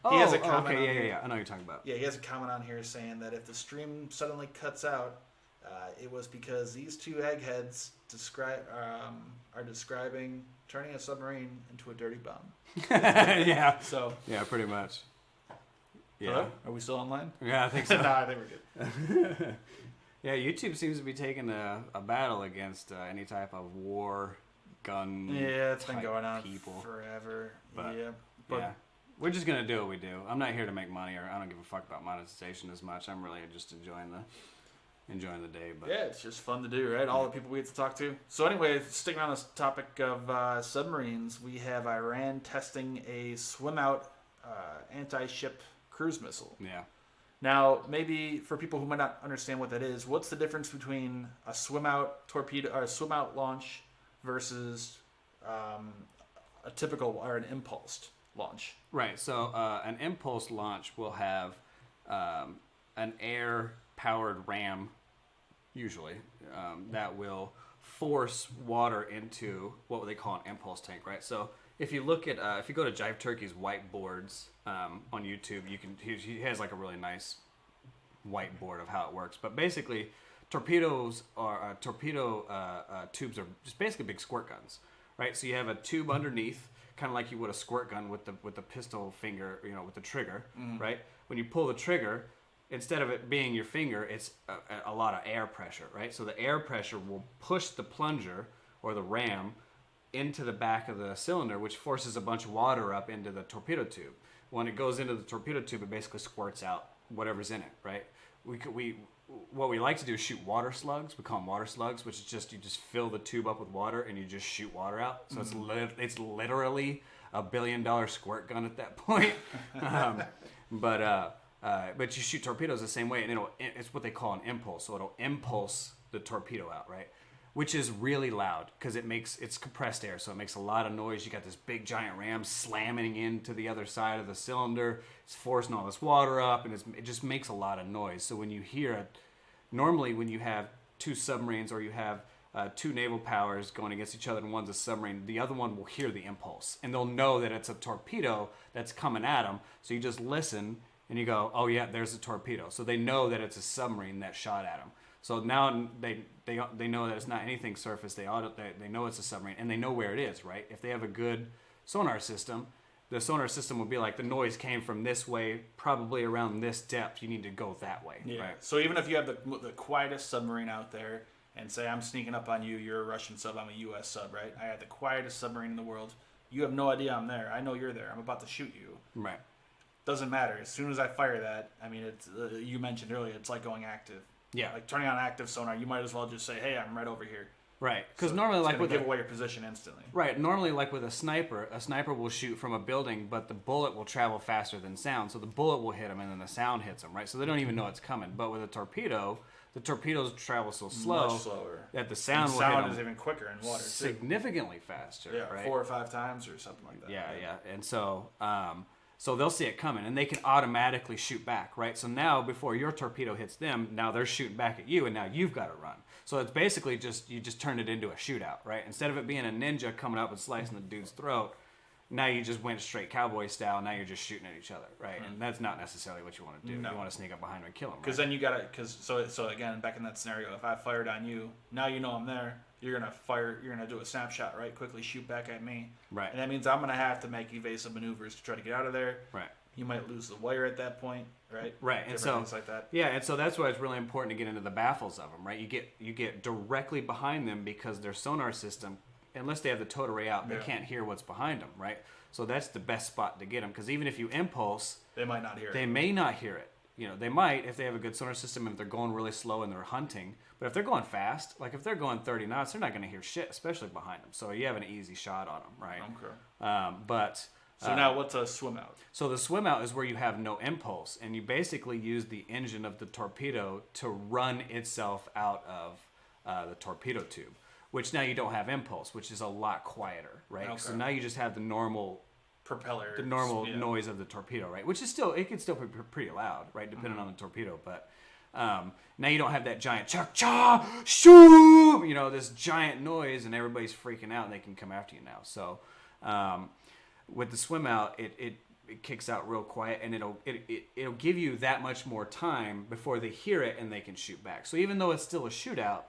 He has a comment. Okay, yeah. I know what you're talking about. Yeah, he has a comment on here saying that if the stream suddenly cuts out, it was because these two eggheads are describing turning a submarine into a dirty bomb. Yeah. So. Yeah, pretty much. Yeah. Hello? Are we still online? Yeah, I think so. No, I think we're good. Yeah, YouTube seems to be taking a battle against any type of war, gun. Yeah, it's been going on people forever. But, yeah. We're just gonna do what we do. I'm not here to make money, or I don't give a fuck about monetization as much. I'm really just enjoying the day. But yeah, it's just fun to do, right? All the people we get to talk to. So anyway, sticking on this topic of submarines, we have Iran testing a swim-out anti-ship cruise missile. Yeah. Now, maybe for people who might not understand what that is, what's the difference between a swim-out torpedo or a swim-out launch versus a typical or an impulsed launch? Right. So an impulse launch will have an air-powered ram, usually, that will force water into what they call an impulse tank. Right. So if you look at if you go to Jive Turkey's whiteboards on YouTube, he has like a really nice whiteboard of how it works. But basically, torpedo tubes are just basically big squirt guns, right? So you have a tube underneath, kind of like you would a squirt gun with the pistol finger, with the trigger, right? When you pull the trigger, instead of it being your finger, it's a lot of air pressure, right? So the air pressure will push the plunger or the ram into the back of the cylinder, which forces a bunch of water up into the torpedo tube. When it goes into the torpedo tube, it basically squirts out whatever's in it, right? What we like to do is shoot water slugs. We call them water slugs, which is you just fill the tube up with water and you just shoot water out. So it's literally $1 billion squirt gun at that point. But you shoot torpedoes the same way, and it's what they call an impulse. So it'll impulse the torpedo out, right? Which is really loud because it's compressed air, so it makes a lot of noise. You got this big giant ram slamming into the other side of the cylinder. It's forcing all this water up, and it just makes a lot of noise. So when you hear it, normally when you have two submarines or you have two naval powers going against each other and one's a submarine, the other one will hear the impulse, and they'll know that it's a torpedo that's coming at them. So you just listen, and you go, oh yeah, there's a torpedo. So they know that it's a submarine that shot at them. So now they know that it's not anything surface. They know it's a submarine, and they know where it is, right? If they have a good sonar system, the sonar system will be like, the noise came from this way, probably around this depth. You need to go that way. Yeah. Right? So even if you have the quietest submarine out there, and say I'm sneaking up on you, you're a Russian sub, I'm a U.S. sub, right? I have the quietest submarine in the world. You have no idea I'm there. I know you're there. I'm about to shoot you. Right. Doesn't matter. As soon as I fire that, I mean, it's you mentioned earlier, it's like going active. Yeah. Like turning on active sonar, you might as well just say, "Hey, I'm right over here." Right. Because So normally, it's like gonna with give away your position instantly. Right. Normally, like with a sniper will shoot from a building, but the bullet will travel faster than sound. So the bullet will hit them, and then the sound hits them, right? So they don't even know it's coming. But with a torpedo, the torpedoes travel so slow Much slower. that the sound will sound hit is them even quicker in water too. significantly faster. Yeah, right? 4 or 5 times or something like that. Yeah, right? yeah. And so, so they'll see it coming, and they can automatically shoot back, right? So now, before your torpedo hits them, now they're shooting back at you, and now you've got to run. So it's basically you just turned it into a shootout, right? Instead of it being a ninja coming up and slicing the dude's throat, now you just went straight cowboy style. Now you're just shooting at each other, right? And that's not necessarily what you want to do. No. You want to sneak up behind them and kill them, Because then you gotta, so again, back in that scenario, if I fired on you, now you know I'm there. You're gonna do a snapshot, right? Quickly shoot back at me, Right. And that means I'm gonna have to make evasive maneuvers to try to get out of there. Right. You might lose the wire at that point, right? Right, and Different so things like that. Yeah, and so that's why it's really important to get into the baffles of them, right? You get directly behind them because their sonar system, unless they have the towed array out, they can't hear what's behind them, right? So that's the best spot to get them, because even if you impulse, They might not hear they it. may not hear it. You know, they might if they have a good sonar system, if they're going really slow and they're hunting. But if they're going fast, like if they're going 30 knots, they're not going to hear shit, especially behind them. So you have an easy shot on them, right? Okay. So now what's a swim out? So the swim out is where you have no impulse, and you basically use the engine of the torpedo to run itself out of the torpedo tube, which now you don't have impulse, which is a lot quieter, right? Okay. So now you just have the normal Propeller. noise of the torpedo, right? Which is it can still be pretty loud, right? Depending on the torpedo, but now you don't have that giant cha-cha, shoo, this giant noise, and everybody's freaking out, and they can come after you now. So with the swim out, it kicks out real quiet, and it'll give you that much more time before they hear it and they can shoot back. So even though it's still a shootout,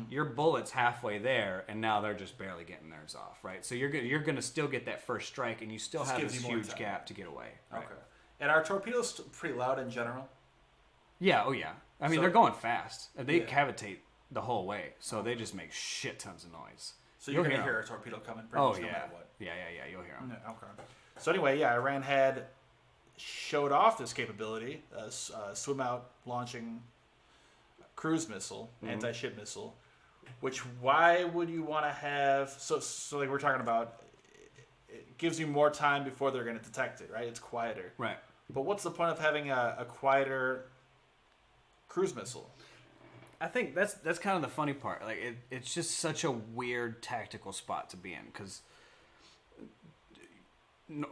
your bullet's halfway there, and now they're just barely getting theirs off, right? So you're gonna still get that first strike, and you still have this huge gap to get away. Right? Okay. And are torpedoes pretty loud in general? Yeah. Oh yeah. I mean, So- they're going fast. They cavitate the whole way, so they just make shit tons of noise. So you're You'll going to hear hear 'em. a torpedo coming pretty much no matter what. Yeah. You'll hear them. Yeah, okay. So anyway, yeah, Iran had showed off this capability, swim out launching cruise missile, anti-ship missile, which why would you want to have, so like we're talking about, it gives you more time before they're going to detect it, right? It's quieter. Right. But what's the point of having a quieter cruise missile? I think that's kind of the funny part. Like it's just such a weird tactical spot to be in, because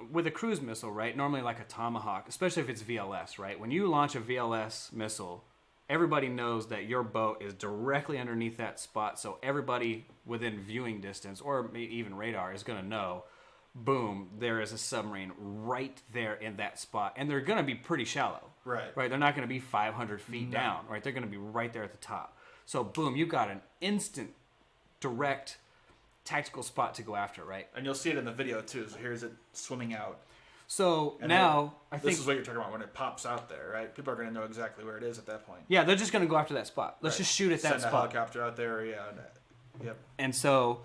with a cruise missile, right? Normally like a Tomahawk, especially if it's VLS, right? When you launch a VLS missile, everybody knows that your boat is directly underneath that spot. So everybody within viewing distance or even radar is going to know, boom, there is a submarine right there in that spot. And they're going to be pretty shallow. Right. Right. They're not going to be 500 feet down, right? They're going to be right there at the top. So boom, you've got an instant direct tactical spot to go after, right? And you'll see it in the video too. So here's it swimming out. So And now I this think is what you're talking about when it pops out there, right? People are going to know exactly where it is at that point. yeah, they're just going to go after that spot. Let's Right. just shoot at that Send a spot. helicopter out there, yeah. Yep. And so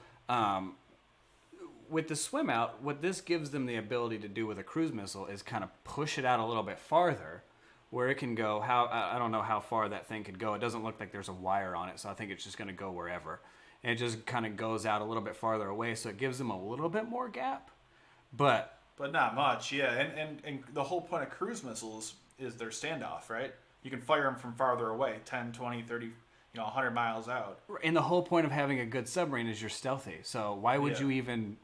with the swim out, what this gives them the ability to do with a cruise missile is kind of push it out a little bit farther, where it can go. I don't know how far that thing could go. It doesn't look like there's a wire on it, so I think it's just going to go wherever. And it just kind of goes out a little bit farther away, so it gives them a little bit more gap. But But not much, yeah. And the whole point of cruise missiles is their standoff, right? You can fire them from farther away, 10, 20, 30, 100 miles out. And the whole point of having a good submarine is you're stealthy. So why would you even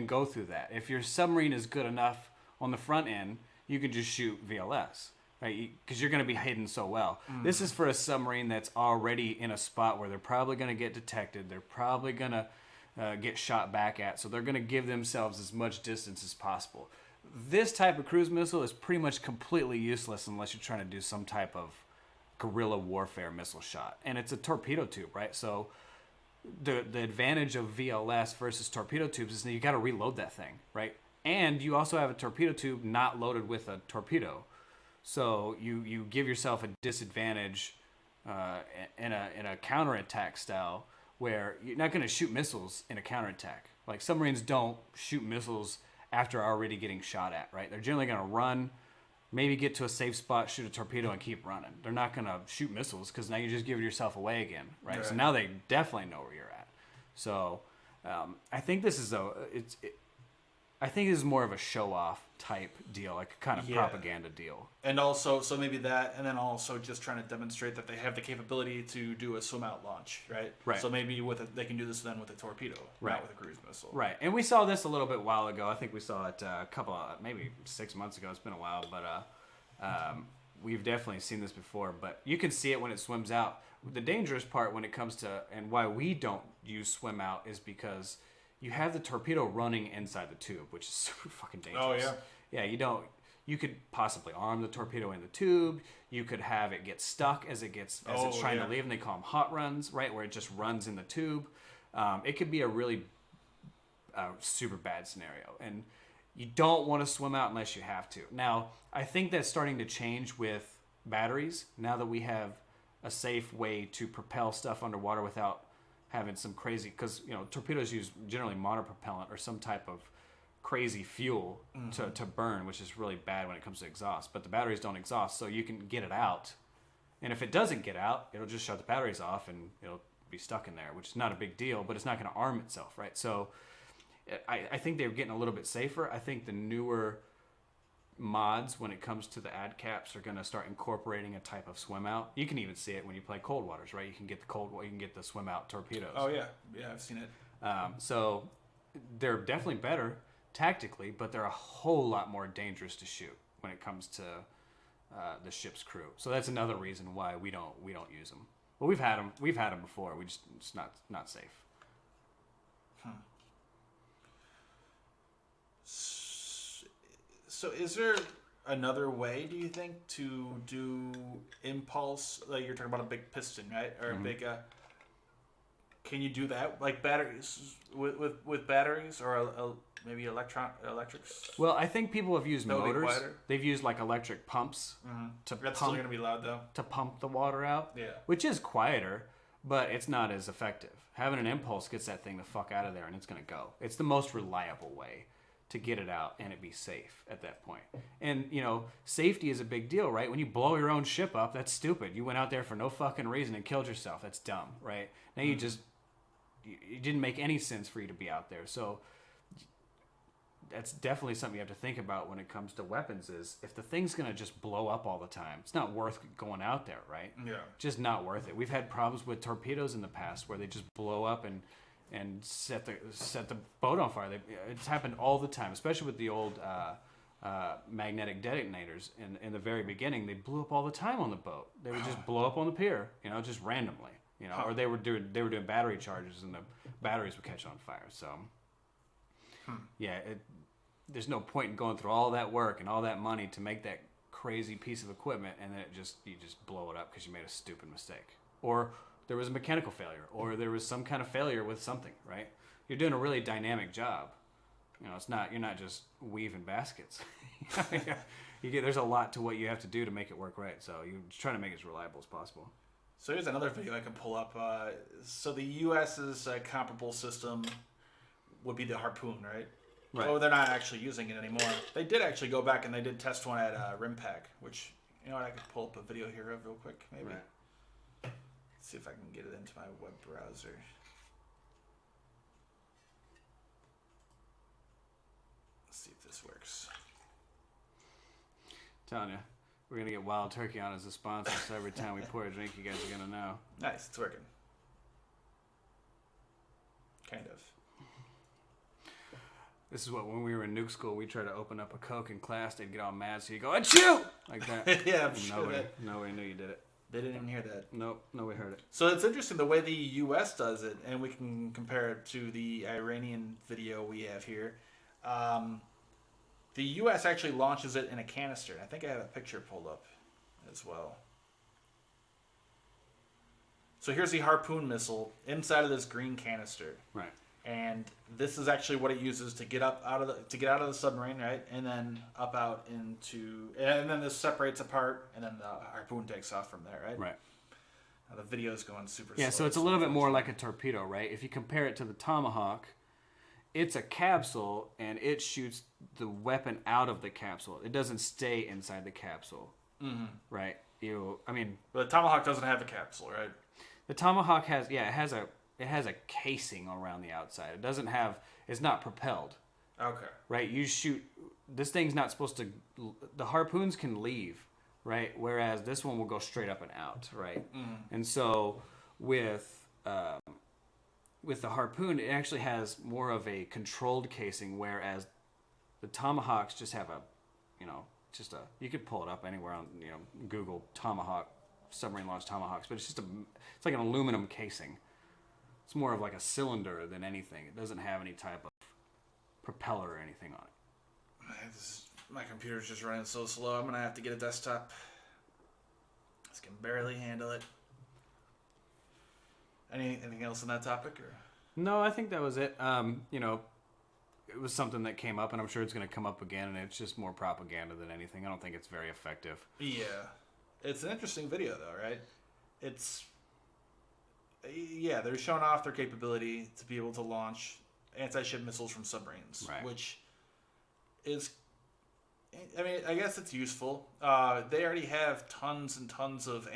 go through that? If your submarine is good enough on the front end, you can just shoot VLS, right? Because you're going to be hidden so well. This is for a submarine that's already in a spot where they're probably going to get detected. They're probably going to get shot back at. So they're going to give themselves as much distance as possible. This type of cruise missile is pretty much completely useless unless you're trying to do some type of guerrilla warfare missile shot. And it's a torpedo tube, right? So the advantage of VLS versus torpedo tubes is that you got to reload that thing, right? And you also have a torpedo tube not loaded with a torpedo. So you give yourself a disadvantage in a counterattack style where you're not going to shoot missiles in a counterattack. Like submarines don't shoot missiles after already getting shot at, right? They're generally going to run, maybe get to a safe spot, shoot a torpedo, and keep running. They're not going to shoot missiles because now you're just giving yourself away again, right? So now they definitely know where you're at. So I think this is I think this is more of a show-off type deal, like a kind of propaganda deal. And also, so maybe that, and then also just trying to demonstrate that they have the capability to do a swim-out launch, right? Right. So maybe they can do this then with a torpedo, not with a cruise missile. Right. And we saw this a little bit while ago. I think we saw it maybe 6 months ago. It's been a while, but we've definitely seen this before. But you can see it when it swims out. The dangerous part when it comes to, and why we don't use swim out, is because you have the torpedo running inside the tube, which is super fucking dangerous. Oh, yeah. Yeah, you could possibly arm the torpedo in the tube. You could have it get stuck as it's trying to leave, and they call them hot runs, right, where it just runs in the tube. It could be a really super bad scenario, and you don't want to swim out unless you have to. Now, I think that's starting to change with batteries, now that we have a safe way to propel stuff underwater without having some crazy, because torpedoes use generally monopropellant or some type of crazy fuel to burn, which is really bad when it comes to exhaust. But the batteries don't exhaust, so you can get it out. And if it doesn't get out, it'll just shut the batteries off and it'll be stuck in there, which is not a big deal, but it's not going to arm itself, right? So I think they're getting a little bit safer. I think the newer mods when it comes to the ad caps are going to start incorporating a type of swim out. You can even see it when you play cold waters, right? You can get the swim out torpedoes. Oh yeah, I've seen it. So they're definitely better tactically, but they're a whole lot more dangerous to shoot when it comes to the ship's crew. So that's another reason why we don't use them. Well, we've had them before. It's not safe. So is there another way, do you think, to do impulse? Like you're talking about a big piston, right? Or a big... can you do that? Like batteries, with batteries or maybe electrics? Well, I think people have used motors. They've used like electric pumps to That's still going to be loud, though. To pump the water out. Yeah. Which is quieter, but it's not as effective. Having an impulse gets that thing the fuck out of there, and it's going to go. It's the most reliable way to get it out and it be safe at that point. And, safety is a big deal, right? When you blow your own ship up, that's stupid. You went out there for no fucking reason and killed yourself. That's dumb, right? Now it didn't make any sense for you to be out there. So that's definitely something you have to think about when it comes to weapons is if the thing's going to just blow up all the time, it's not worth going out there, right? Yeah. Just not worth it. We've had problems with torpedoes in the past where they just blow up and set the boat on fire. It's happened all the time, especially with the old magnetic detonators. In the very beginning, they blew up all the time on the boat. They would just blow up on the pier, just randomly, or they were doing battery charges and the batteries would catch on fire. So, there's no point in going through all that work and all that money to make that crazy piece of equipment and then you just blow it up because you made a stupid mistake, or there was a mechanical failure, or there was some kind of failure with something, right? You're doing a really dynamic job. You're not just weaving baskets. There's a lot to what you have to do to make it work right. So you're just trying to make it as reliable as possible. So here's another video I can pull up. So the U.S.'s comparable system would be the Harpoon, right? Right. Oh, they're not actually using it anymore. They did actually go back and they did test one at RIMPAC, which, I could pull up a video here of real quick, maybe. Right. See if I can get it into my web browser. Let's see if this works. Telling you, we're gonna get Wild Turkey on as a sponsor, so every time we pour a drink, you guys are gonna know. Nice, it's working. Kind of. This is what, when we were in nuke school, we tried to open up a Coke in class, they'd get all mad, so you go, achoo! Like that. Yeah, I'm sure Nobody knew you did it. they didn't even hear that. Nope, nobody heard it. So it's interesting the way the U.S. does it, and we can compare it to the Iranian video we have here. The U.S. actually launches it in a canister. I think I have a picture pulled up as well. So here's the Harpoon missile inside of this green canister. Right. And this is actually what it uses to get up out of the submarine, right? And then up out into, and then this separates apart, and then the harpoon takes off from there, right? Right. Now the video's going super slow. Yeah, so it's a little bit more like a torpedo, right? If you compare it to the Tomahawk, it's a capsule, and it shoots the weapon out of the capsule. It doesn't stay inside the capsule, right? But the Tomahawk doesn't have a capsule, right? The Tomahawk has it has a casing around the outside. It doesn't have, it's not propelled. Okay. Right? You shoot, this thing's not supposed to, the harpoons can leave, right? Whereas this one will go straight up and out, right? And so with the harpoon, it actually has more of a controlled casing, whereas the Tomahawks just have you could pull it up anywhere on, Google Tomahawk, submarine launched Tomahawks, but it's like an aluminum casing. It's more of like a cylinder than anything. It doesn't have any type of propeller or anything on it. My computer's just running so slow. I'm going to have to get a desktop. This can barely handle it. Anything else on that topic? Or? No, I think that was it. It was something that came up, and I'm sure it's going to come up again, and it's just more propaganda than anything. I don't think it's very effective. Yeah. It's an interesting video, though, right? They're showing off their capability to be able to launch anti-ship missiles from submarines, right. Which is, I guess it's useful. They already have tons and tons of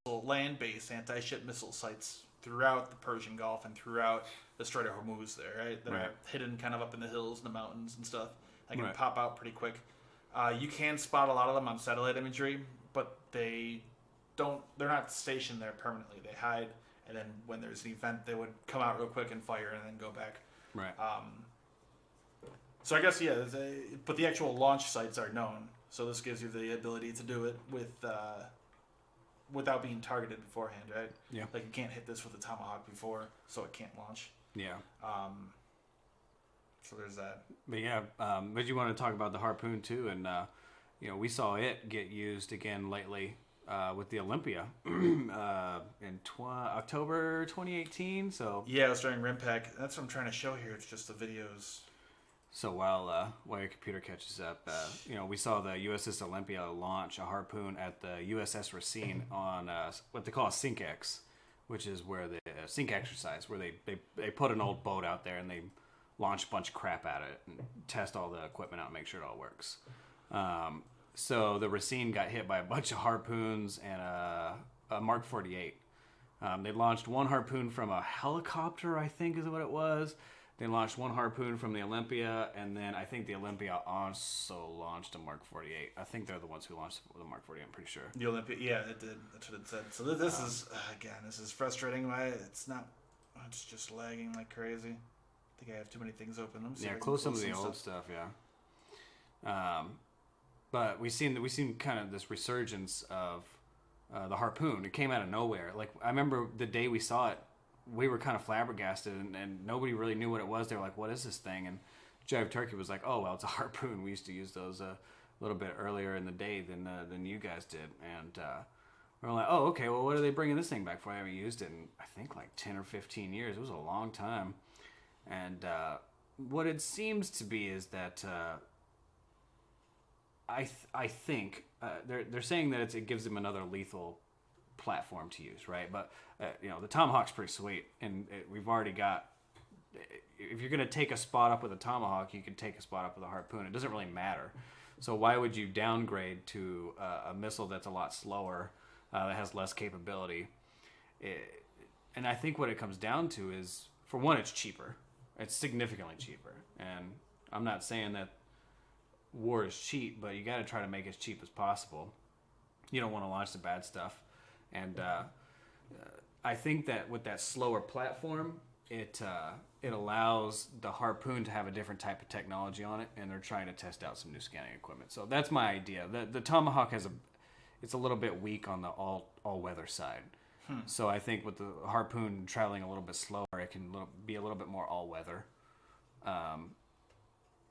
land-based anti-ship missile sites throughout the Persian Gulf and throughout the Strait of Hormuz there, right? That are hidden kind of up in the hills and the mountains and stuff. They can pop out pretty quick. You can spot a lot of them on satellite imagery, but they're not stationed there permanently. They hide, and then when there's an event, they would come out real quick and fire and then go back. Right. So I guess, but the actual launch sites are known. So this gives you the ability to do it without being targeted beforehand, right? Yeah. Like you can't hit this with a Tomahawk before, so it can't launch. Yeah. So there's that. But yeah, but you want to talk about the harpoon too, and we saw it get used again lately with the Olympia in October 2018. So yeah, it was during RIMPAC. That's what I'm trying to show here. It's just the videos. So while your computer catches up, we saw the USS Olympia launch a harpoon at the USS Racine on what they call a sink X, which is where the sink exercise, where they put an old boat out there and they launch a bunch of crap at it and test all the equipment out and make sure it all works. So the Racine got hit by a bunch of harpoons and a Mark 48. They launched one harpoon from a helicopter, I think is what it was. They launched one harpoon from the Olympia, and then I think the Olympia also launched a Mark 48. I think they're the ones who launched the Mark 48, I'm pretty sure. The Olympia, yeah, it did. That's what it said. So this is, again, this is frustrating. It's just lagging like crazy. I think I have too many things open. Close some of the old stuff, yeah. But we've seen kind of this resurgence of the harpoon. It came out of nowhere. Like, I remember the day we saw it, we were kind of flabbergasted, and nobody really knew what it was. They were like, what is this thing? And Jive Turkey was like, oh, well, it's a harpoon. We used to use those a little bit earlier in the day than you guys did. And we were like, oh, okay, well, what are they bringing this thing back for? I haven't used it in, I think, like 10 or 15 years. It was a long time. And what it seems to be is that I think they're saying that it gives them another lethal platform to use, right? But the Tomahawk's pretty sweet, and we've already got. If you're going to take a spot up with a Tomahawk, you can take a spot up with a harpoon. It doesn't really matter. So why would you downgrade to a missile that's a lot slower, that has less capability? And I think what it comes down to is, for one, it's cheaper. It's significantly cheaper, and I'm not saying that war is cheap, but you got to try to make it as cheap as possible. You don't want to launch the bad stuff. And I think that with that slower platform, it allows the Harpoon to have a different type of technology on it, and they're trying to test out some new scanning equipment. So that's my idea. The Tomahawk it's a little bit weak on the all-weather side. So I think with the Harpoon traveling a little bit slower, it can be a little bit more all-weather.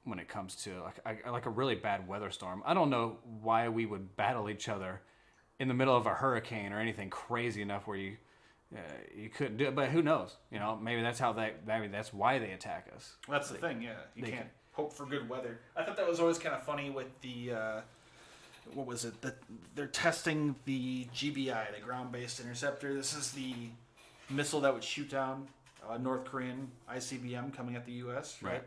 When it comes to like a really bad weather storm. I don't know why we would battle each other in the middle of a hurricane or anything crazy enough where you couldn't do it, but who knows? Maybe that's that's why they attack us. That's the thing, yeah. You can't hope for good weather. I thought that was always kind of funny with the what was it? They're testing the GBI, the ground-based interceptor. This is the missile that would shoot down North Korean ICBM coming at the U.S. Right.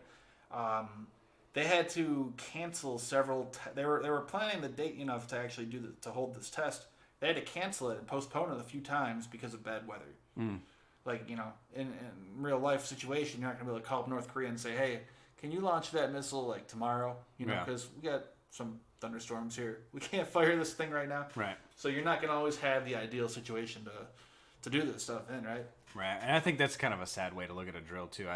They had to cancel several. They were planning the date enough to actually to hold this test. They had to cancel it and postpone it a few times because of bad weather. Like in real life situation, you're not gonna be able to call up North Korea and say, "Hey, can you launch that missile like tomorrow?" Because we got some thunderstorms here. We can't fire this thing right now. Right. So you're not gonna always have the ideal situation to do this stuff in, right? Right. And I think that's kind of a sad way to look at a drill too.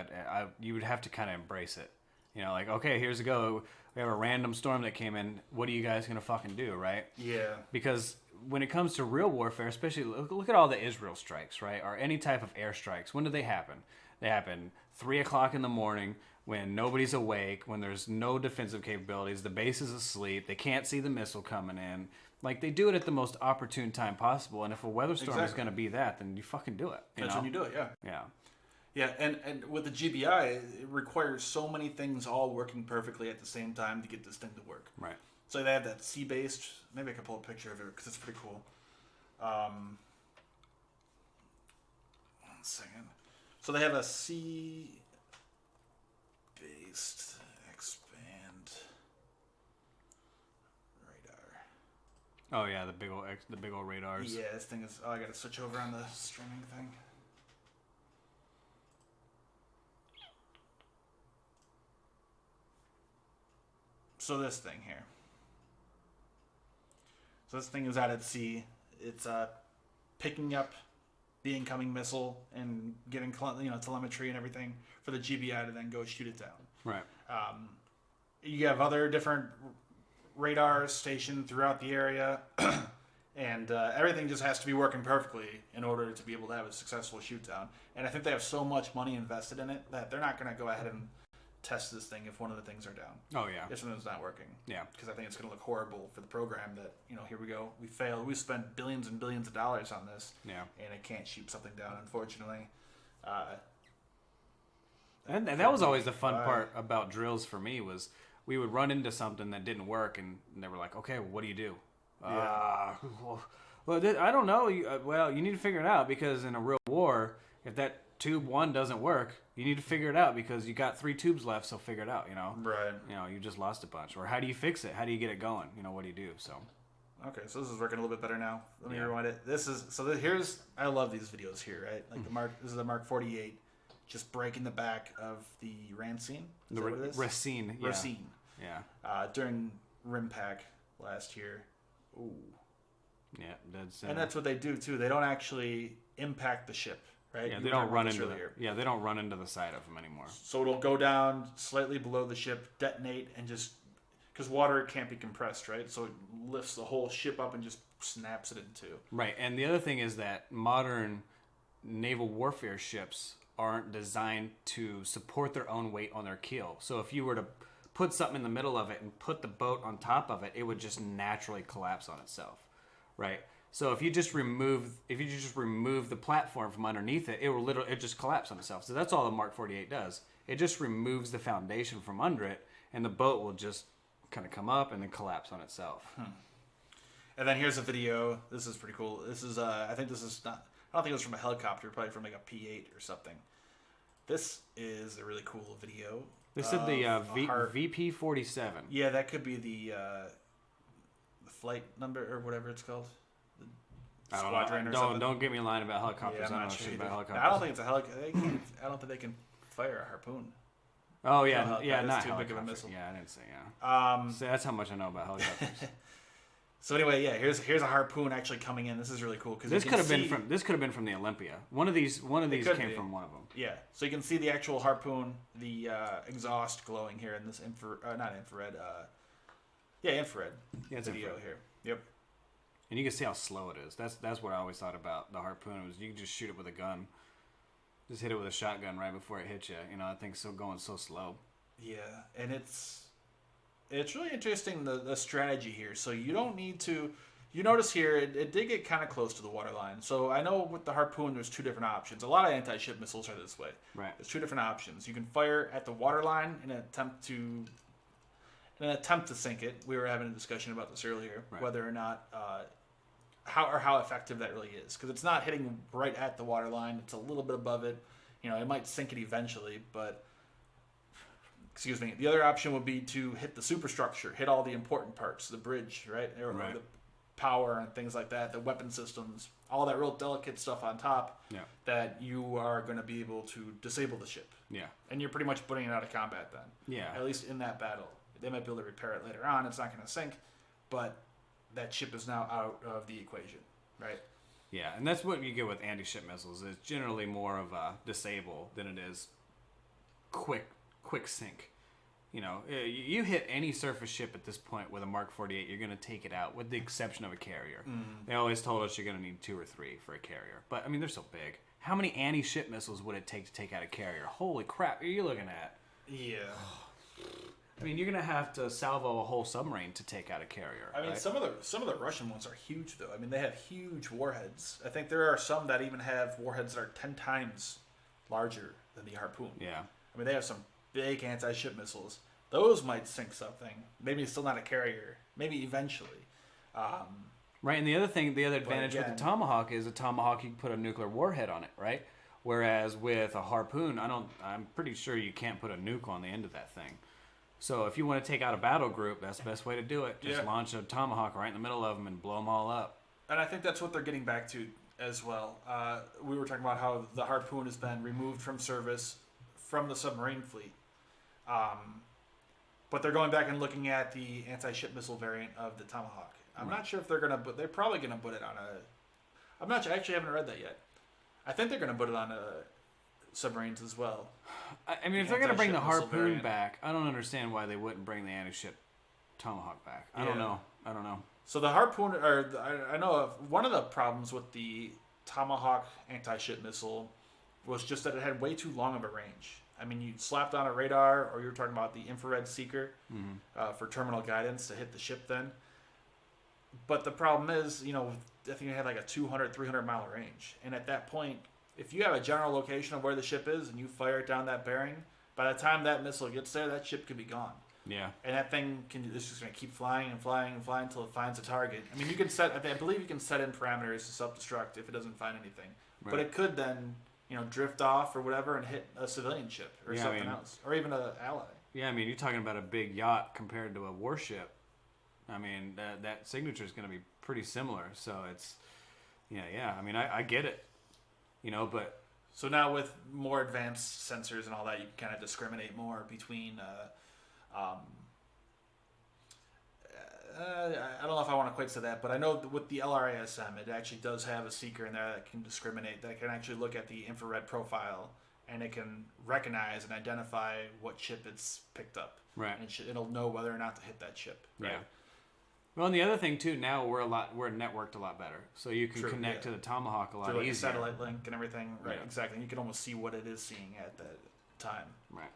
You would have to kind of embrace it. Like, okay, here's a go. We have a random storm that came in. What are you guys going to fucking do, right? Yeah. Because when it comes to real warfare, especially, look at all the Israel strikes, right? Or any type of air strikes. When do they happen? They happen 3 o'clock in the morning when nobody's awake, when there's no defensive capabilities, the base is asleep, they can't see the missile coming in. Like, they do it at the most opportune time possible. And if a weather storm is going to be that, then you fucking do it. That's when you do it, yeah. Yeah. Yeah, and with the GBI, it requires so many things all working perfectly at the same time to get this thing to work. Right. So they have that sea-based. Maybe I could pull a picture of it because it's pretty cool. 1 second. So they have a sea-based expand radar. Oh yeah, the big old radars. Yeah, this thing is. Oh, I got to switch over on the streaming thing. So this thing here. So this thing is out at sea. It's picking up the incoming missile and giving telemetry and everything for the GBI to then go shoot it down. Right. You have other different radars stationed throughout the area, and everything just has to be working perfectly in order to be able to have a successful shoot down. And I think they have so much money invested in it that they're not going to go ahead and test this thing if one of the things are down. Oh yeah. If something's not working. Yeah. Because I think it's going to look horrible for the program that, here we go. We failed. We spent billions and billions of dollars on this. Yeah. And it can't shoot something down, unfortunately. And that was always the fun part about drills for me was we would run into something that didn't work and they were like, okay, well, what do you do? Well, I don't know. You need to figure it out because in a real war, if that tube 1 doesn't work, you need to figure it out because you got 3 tubes left, so figure it out, Right. You just lost a bunch. Or how do you fix it? How do you get it going? What do you do? So. Okay, so this is working a little bit better now. Let me rewind it. Here's, I love these videos here, right? Like this is the Mark 48, just breaking the back of the Racine. Is that what it is? Racine. Yeah. Racine. Yeah. During RimPack last year. Ooh. Yeah, that's what they do too. They don't actually impact the ship. Right? Yeah, they don't run into the side of them anymore. So it'll go down slightly below the ship, detonate, and just because water can't be compressed, right? So it lifts the whole ship up and just snaps it in two. Right, and the other thing is that modern naval warfare ships aren't designed to support their own weight on their keel. So if you were to put something in the middle of it and put the boat on top of it, it would just naturally collapse on itself, right? So if you just remove the platform from underneath it, it just collapse on itself. So that's all the Mark 48 does. It just removes the foundation from under it, and the boat will just kind of come up and then collapse on itself. And then here's a video. This is pretty cool. This is I don't think it was from a helicopter, probably from like a P8 or something. This is a really cool video. They said the VP-47. Yeah, that could be the flight number or whatever it's called. Squadron or something. Don't get me in line about helicopters. Yeah, I don't know shit about helicopters. I don't think it's a helicopter. I don't think they can fire a harpoon. Oh yeah, No, yeah, that is not too big of a helicopter. missile. Yeah, I didn't say yeah. So that's how much I know about helicopters. So anyway, yeah, here's a harpoon actually coming in. This is really cool because This could have been from the Olympia. One of these came from one of them. Yeah, so you can see the actual harpoon, the exhaust glowing here in this infrared. Infrared Yeah, it's video infrared. here. Yep. And you can see how slow it is. That's what I always thought about the harpoon was you can just shoot it with a gun. Just hit it with a shotgun right before it hits you. You know, I think going so slow. Yeah, and it's really interesting the strategy here. So you don't need to. You notice here it did get kind of close to the waterline. So I know with the harpoon there's two different options. A lot of anti-ship missiles are this way. Right. There's two different options. You can fire at the waterline in an attempt to sink it. We were having a discussion about this earlier, right. Whether or not how effective that really is, because it's not hitting right at the waterline. It's a little bit above it. You know, it might sink it eventually, but. Excuse me. The other option would be to hit the superstructure, hit all the important parts, the bridge, right? Or the power and things like that, the weapon systems, all that real delicate stuff on top. Yeah. That you are going to be able to disable the ship. Yeah. And you're pretty much putting it out of combat then. Yeah. At least in that battle. They might be able to repair it later on. It's not going to sink, but that ship is now out of the equation, right? Yeah, and that's what you get with anti-ship missiles. It's generally more of a disable than it is quick sink. You know, you hit any surface ship at this point with a Mark 48, you're going to take it out, with the exception of a carrier. They always told us you're going to need 2 or 3 for a carrier. But, I mean, they're so big. How many anti-ship missiles would it take to take out a carrier? Holy crap, are you looking at? Yeah. I mean, you're going to have to salvo a whole submarine to take out a carrier. I mean, right? some of the Russian ones are huge, though. I mean, they have huge warheads. I think there are some that even have warheads that are 10 times larger than the harpoon. Yeah. I mean, they have some big anti-ship missiles. Those might sink something. Maybe it's still not a carrier. Maybe eventually. Right, and the other advantage with the Tomahawk is a Tomahawk, you can put a nuclear warhead on it, right? Whereas with a harpoon, I'm pretty sure you can't put a nuke on the end of that thing. So if you want to take out a battle group, that's the best way to do it. Just launch a Tomahawk right in the middle of them and blow them all up. And I think that's what they're getting back to as well. We were talking about how the harpoon has been removed from service from the submarine fleet. But they're going back and looking at the anti-ship missile variant of the Tomahawk. I'm not sure if they're going to, but they're probably going to put it on a. I'm not sure. I actually haven't read that yet. I think they're going to put it on submarines as well. I mean, if they're going to bring the harpoon back, I don't understand why they wouldn't bring the anti-ship Tomahawk back. I don't know. So the harpoon, I know one of the problems with the Tomahawk anti-ship missile was just that it had way too long of a range. I mean, you slapped on a radar, or you were talking about the infrared seeker for terminal guidance to hit the ship then. But the problem is, I think it had like a 200, 300-mile range. And at that point, if you have a general location of where the ship is and you fire it down that bearing, by the time that missile gets there, that ship could be gone. Yeah. And that thing is just going to keep flying and flying and flying until it finds a target. I mean, you can I believe you can set in parameters to self-destruct if it doesn't find anything. Right. But it could then, drift off or whatever and hit a civilian ship or something else. Or even an ally. Yeah, I mean, you're talking about a big yacht compared to a warship. I mean, that signature is going to be pretty similar. So it's, I mean, I get it, but. So now with more advanced sensors and all that, you can kind of discriminate more between, I don't know if I want to quite say that, but I know with the LRASM, it actually does have a seeker in there that can discriminate, that can actually look at the infrared profile, and it can recognize and identify what ship it's picked up. Right. And it'll know whether or not to hit that ship. Right? Yeah. Well, and the other thing too, now we're networked a lot better, so you can connect to the Tomahawk a lot easier. A satellite link and everything. Right. Yeah. Exactly. And you can almost see what it is seeing at that time. Right.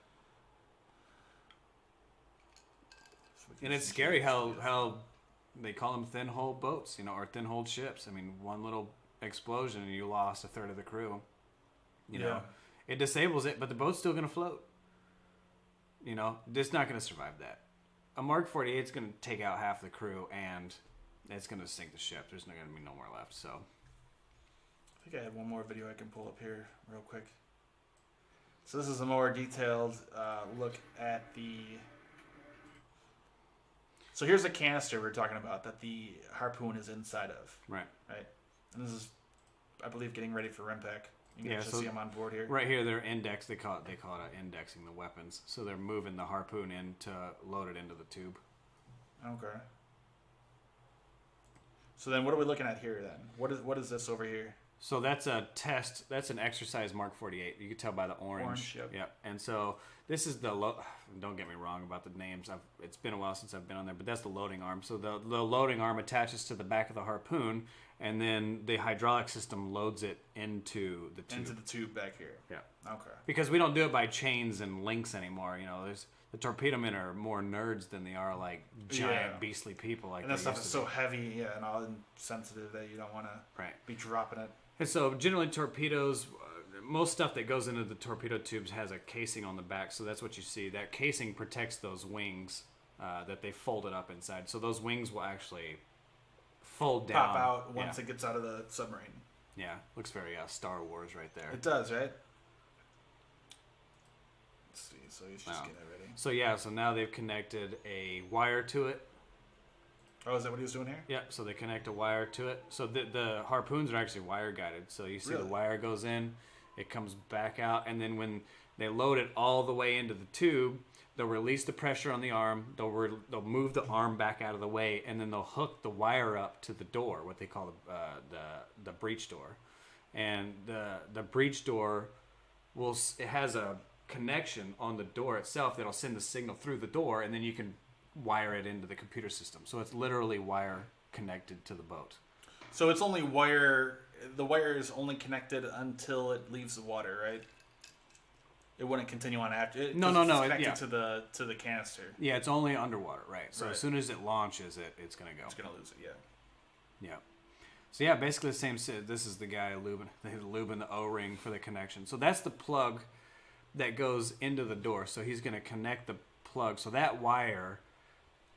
And it's scary how they call them thin-hulled boats, or thin-hulled ships. I mean, one little explosion and you lost a third of the crew. It disables it, but the boat's still going to float. It's not going to survive that. A Mark 48 is going to take out half the crew, and it's going to sink the ship. There's not going to be no more left. So, I think I had one more video I can pull up here real quick. So this is a more detailed look at the. So here's a canister we're talking about that the harpoon is inside of. Right. Right. And this is, I believe, getting ready for impact. You can actually see them on board here. Right here, they're indexed. They call it indexing the weapons. So they're moving the harpoon in to load it into the tube. Okay. So then what are we looking at here then? What is this over here? So that's a test. That's an exercise Mark 48. You can tell by the orange. Yep. And so this is the don't get me wrong about the names. It's been a while since I've been on there, but that's the loading arm. So the loading arm attaches to the back of the harpoon, and then the hydraulic system loads it into the tube. Into the tube back here. Yeah. Okay. Because we don't do it by chains and links anymore. You know, the torpedo men are more nerds than they are like giant beastly people. Like, and that stuff is so heavy, and all sensitive that you don't want to be dropping it. And so generally torpedoes, most stuff that goes into the torpedo tubes has a casing on the back. So that's what you see. That casing protects those wings that they folded up inside. So those wings will actually fold down. Pop out once it gets out of the submarine. Yeah, looks very Star Wars right there. It does, right? Let's see. So he's just getting it ready. So yeah, so now they've connected a wire to it. Oh, is that what he was doing here? Yeah, so they connect a wire to it. So the harpoons are actually wire guided. So you see the wire goes in, it comes back out, and then when they load it all the way into the tube, they'll release the pressure on the arm, they'll move the arm back out of the way, and then they'll hook the wire up to the door, what they call the breech door. And the breech door it has a connection on the door itself that'll send the signal through the door, and then you can wire it into the computer system. So it's literally wire connected to the boat. So it's only wire. The wire is only connected until it leaves the water, right? It wouldn't continue on after it. No. It's connected to the canister. Yeah, it's only underwater, right? So as soon as it launches, it's gonna go. It's gonna lose it. Yeah. Yeah. So yeah, basically the same. This is the guy lubing the O-ring for the connection. So that's the plug that goes into the door. So he's gonna connect the plug. So that wire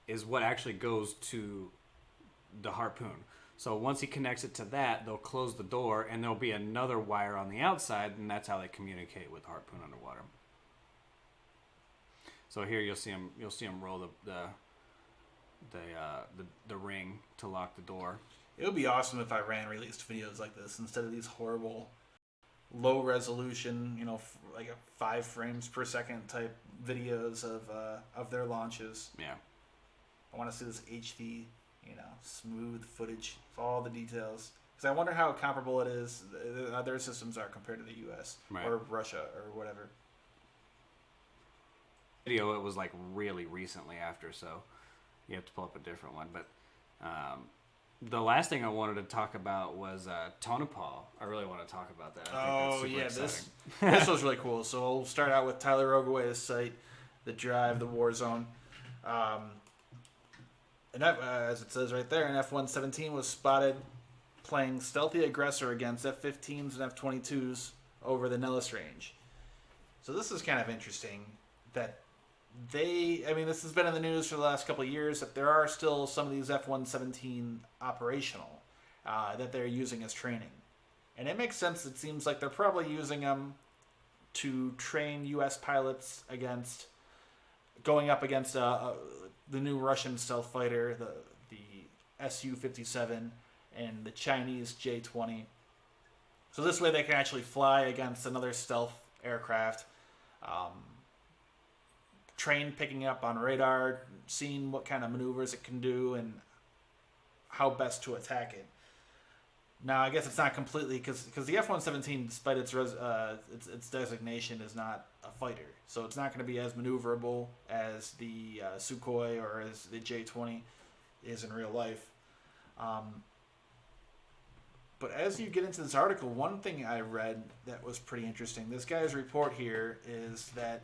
is what actually goes to the harpoon. So once he connects it to that, they'll close the door, and there'll be another wire on the outside, and that's how they communicate with the harpoon underwater. So here you'll see him roll the ring to lock the door. It would be awesome if Iran released videos like this instead of these horrible, low resolution, like 5 frames per second type videos of their launches. Yeah. I want to see this HD, smooth footage of all the details. Because I wonder how comparable it is, their systems are compared to the U.S. or Russia or whatever. Video, it was like really recently after, so you have to pull up a different one. But the last thing I wanted to talk about was Tonopah. I really want to talk about that. I think that's super exciting. This was really cool. So we'll start out with Tyler Ogaway's site, The Drive, The War Zone. And as it says right there, an F-117 was spotted playing stealthy aggressor against F-15s and F-22s over the Nellis Range. So this is kind of interesting that this has been in the news for the last couple of years, that there are still some of these F-117 operational that they're using as training. And it makes sense. It seems like they're probably using them to train U.S. pilots against going up against the new Russian stealth fighter, the Su-57, and the Chinese J-20. So this way they can actually fly against another stealth aircraft, train picking up on radar, seeing what kind of maneuvers it can do, and how best to attack it. Now, I guess it's not completely, because the F-117, despite its designation, is not a fighter. So it's not going to be as maneuverable as the Sukhoi or as the J-20 is in real life. But as you get into this article, one thing I read that was pretty interesting, this guy's report here is that,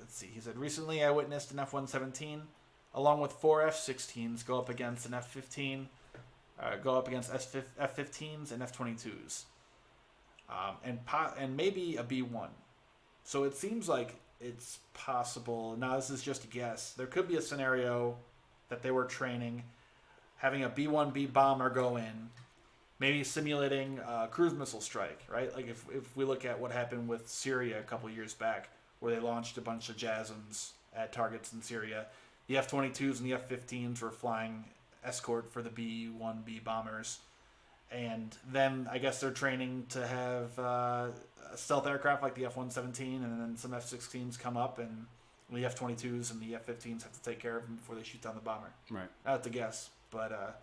let's see, he said, recently I witnessed an F-117 along with 4 F-16s go up against an F-15, go up against F-15s and F-22s, and maybe a B-1. So it seems like it's possible. Now, this is just a guess. There could be a scenario that they were training, having a B-1B bomber go in, maybe simulating a cruise missile strike, right? Like if we look at what happened with Syria a couple years back, where they launched a bunch of JASSMs at targets in Syria, the F-22s and the F-15s were flying escort for the B-1B bombers, And then I guess they're training to have stealth aircraft like the F-117, and then some F-16s come up, and the F-22s and the F-15s have to take care of them before they shoot down the bomber. Right. I have to guess, but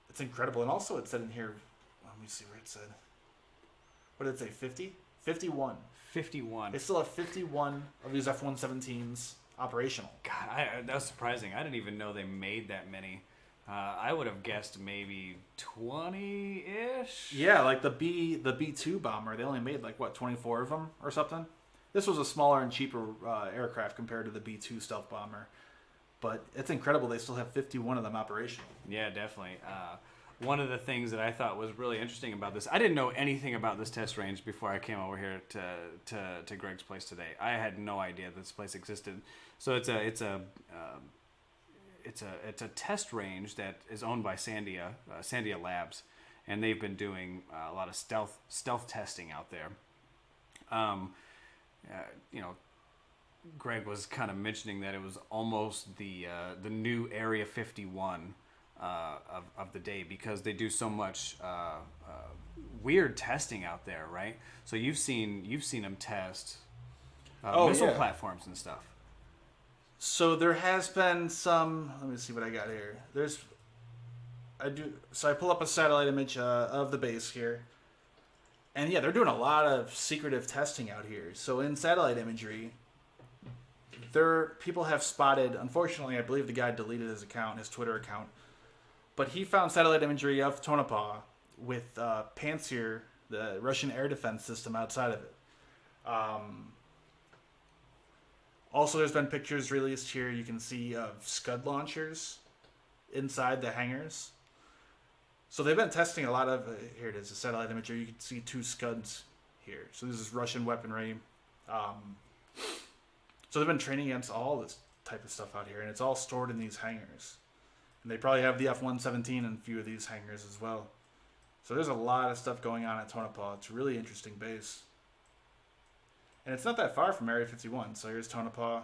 it's incredible. And also it said in here, let me see where it said. What did it say, 50? 51. 51. They still have 51 of these F-117s operational. God, that was surprising. I didn't even know they made that many. I would have guessed maybe 20-ish. Yeah, like the B-2 bomber, they only made 24 of them or something. This was a smaller and cheaper aircraft compared to the B-2 stealth bomber. But it's incredible they still have 51 of them operational. Yeah, definitely. One of the things that I thought was really interesting about this, I didn't know anything about this test range before I came over here to Greg's place today. I had no idea this place existed. So it's a test range that is owned by Sandia Labs, and they've been doing a lot of stealth testing out there. Greg was kind of mentioning that it was almost the new Area 51 of the day, because they do so much weird testing out there, right? So you've seen them test missile platforms and stuff. So there has been some. Let me see what I got here. So I pull up a satellite image of the base here, and yeah, they're doing a lot of secretive testing out here. So in satellite imagery, people have spotted. Unfortunately, I believe the guy deleted his Twitter account, but he found satellite imagery of Tonopah with Pantsir, the Russian air defense system, outside of it. Also, there's been pictures released here you can see of Scud launchers inside the hangars. So they've been testing a lot of, here it is, the satellite imagery. You can see 2 Scuds here. So this is Russian weaponry. So they've been training against all this type of stuff out here, and it's all stored in these hangars. And they probably have the F-117 in a few of these hangars as well. So there's a lot of stuff going on at Tonopah. It's a really interesting base. And it's not that far from Area 51. So here's Tonopah.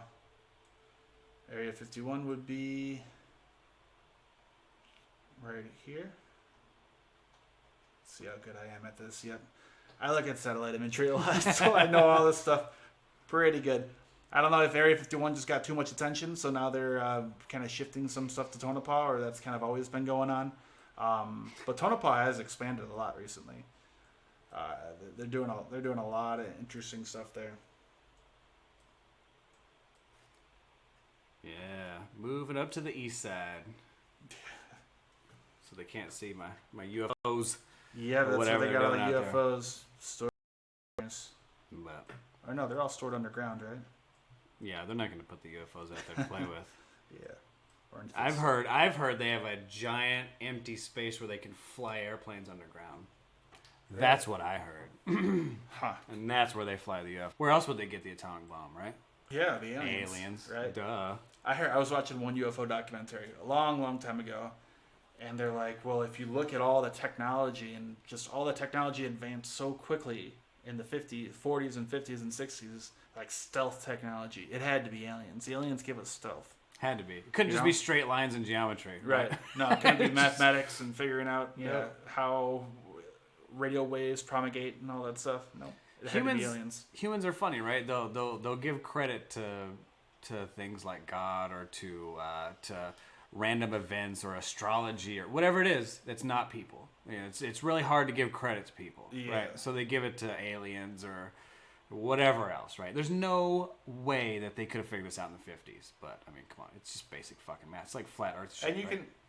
Area 51 would be right here. Let's see how good I am at this. Yep. I look at satellite imagery a lot, so I know all this stuff pretty good. I don't know if Area 51 just got too much attention, so now they're kind of shifting some stuff to Tonopah, or that's kind of always been going on. But Tonopah has expanded a lot recently. They're doing a lot of interesting stuff there. Yeah, moving up to the east side, so they can't see my UFOs. Yeah, that's where they got all the UFOs stored. But, or no, they're all stored underground, right? Yeah, they're not going to put the UFOs out there to play with. Yeah. I've heard they have a giant empty space where they can fly airplanes underground. Really? That's what I heard. Huh. And that's where they fly the UFO. Where else would they get the atomic bomb, right? Yeah, the aliens. Aliens. Right. Duh. I was watching one UFO documentary a long, long time ago, and they're like, well, if you look at all the technology and just all the technology advanced so quickly in the 40s and 50s and 60s, like stealth technology, it had to be aliens. The aliens give us stealth. Had to be. It couldn't just be straight lines and geometry. Right. No, it couldn't be mathematics and figuring out how radio waves propagate and all that stuff. No. It had to be aliens. Humans are funny, right? They'll give credit to things like God, or to random events or astrology or whatever it is that's not people. You know, it's really hard to give credit to people, right? So they give it to aliens or whatever else, right? There's no way that they could have figured this out in the 50s, but I mean, come on, it's just basic fucking math. It's like flat Earth shit.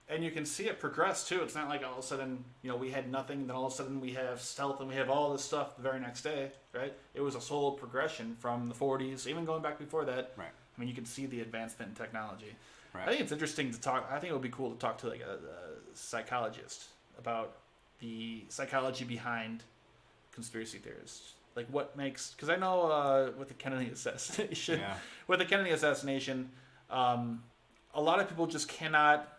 And you can see it progress too. It's not like all of a sudden, we had nothing, then all of a sudden we have stealth and we have all this stuff the very next day, right? It was a slow progression from the 40s, even going back before that. Right. I mean, you can see the advancement in technology. Right. I think it's interesting to talk. I think it would be cool to talk to like a psychologist about the psychology behind conspiracy theorists. Like what makes, because I know with the Kennedy assassination, a lot of people just cannot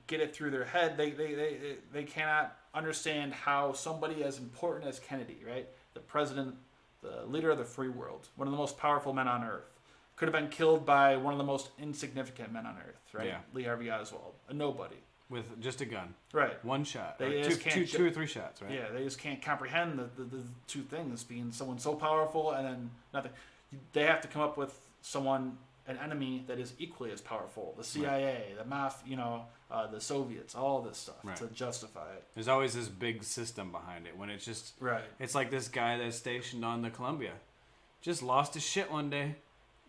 get it through their head. They cannot understand how somebody as important as Kennedy, right, the president, the leader of the free world, one of the most powerful men on earth, could have been killed by one of the most insignificant men on earth, right? Yeah. Lee Harvey Oswald, a nobody. with just a gun. Right. One shot. They Two or three shots, right? Yeah, they just can't comprehend the two things, being someone so powerful and then nothing. They have to come up with an enemy that is equally as powerful. The CIA, the mafia, the Soviets, all this stuff to justify it. There's always this big system behind it when it's just... Right. It's like this guy that's stationed on the Columbia. Just lost his shit one day.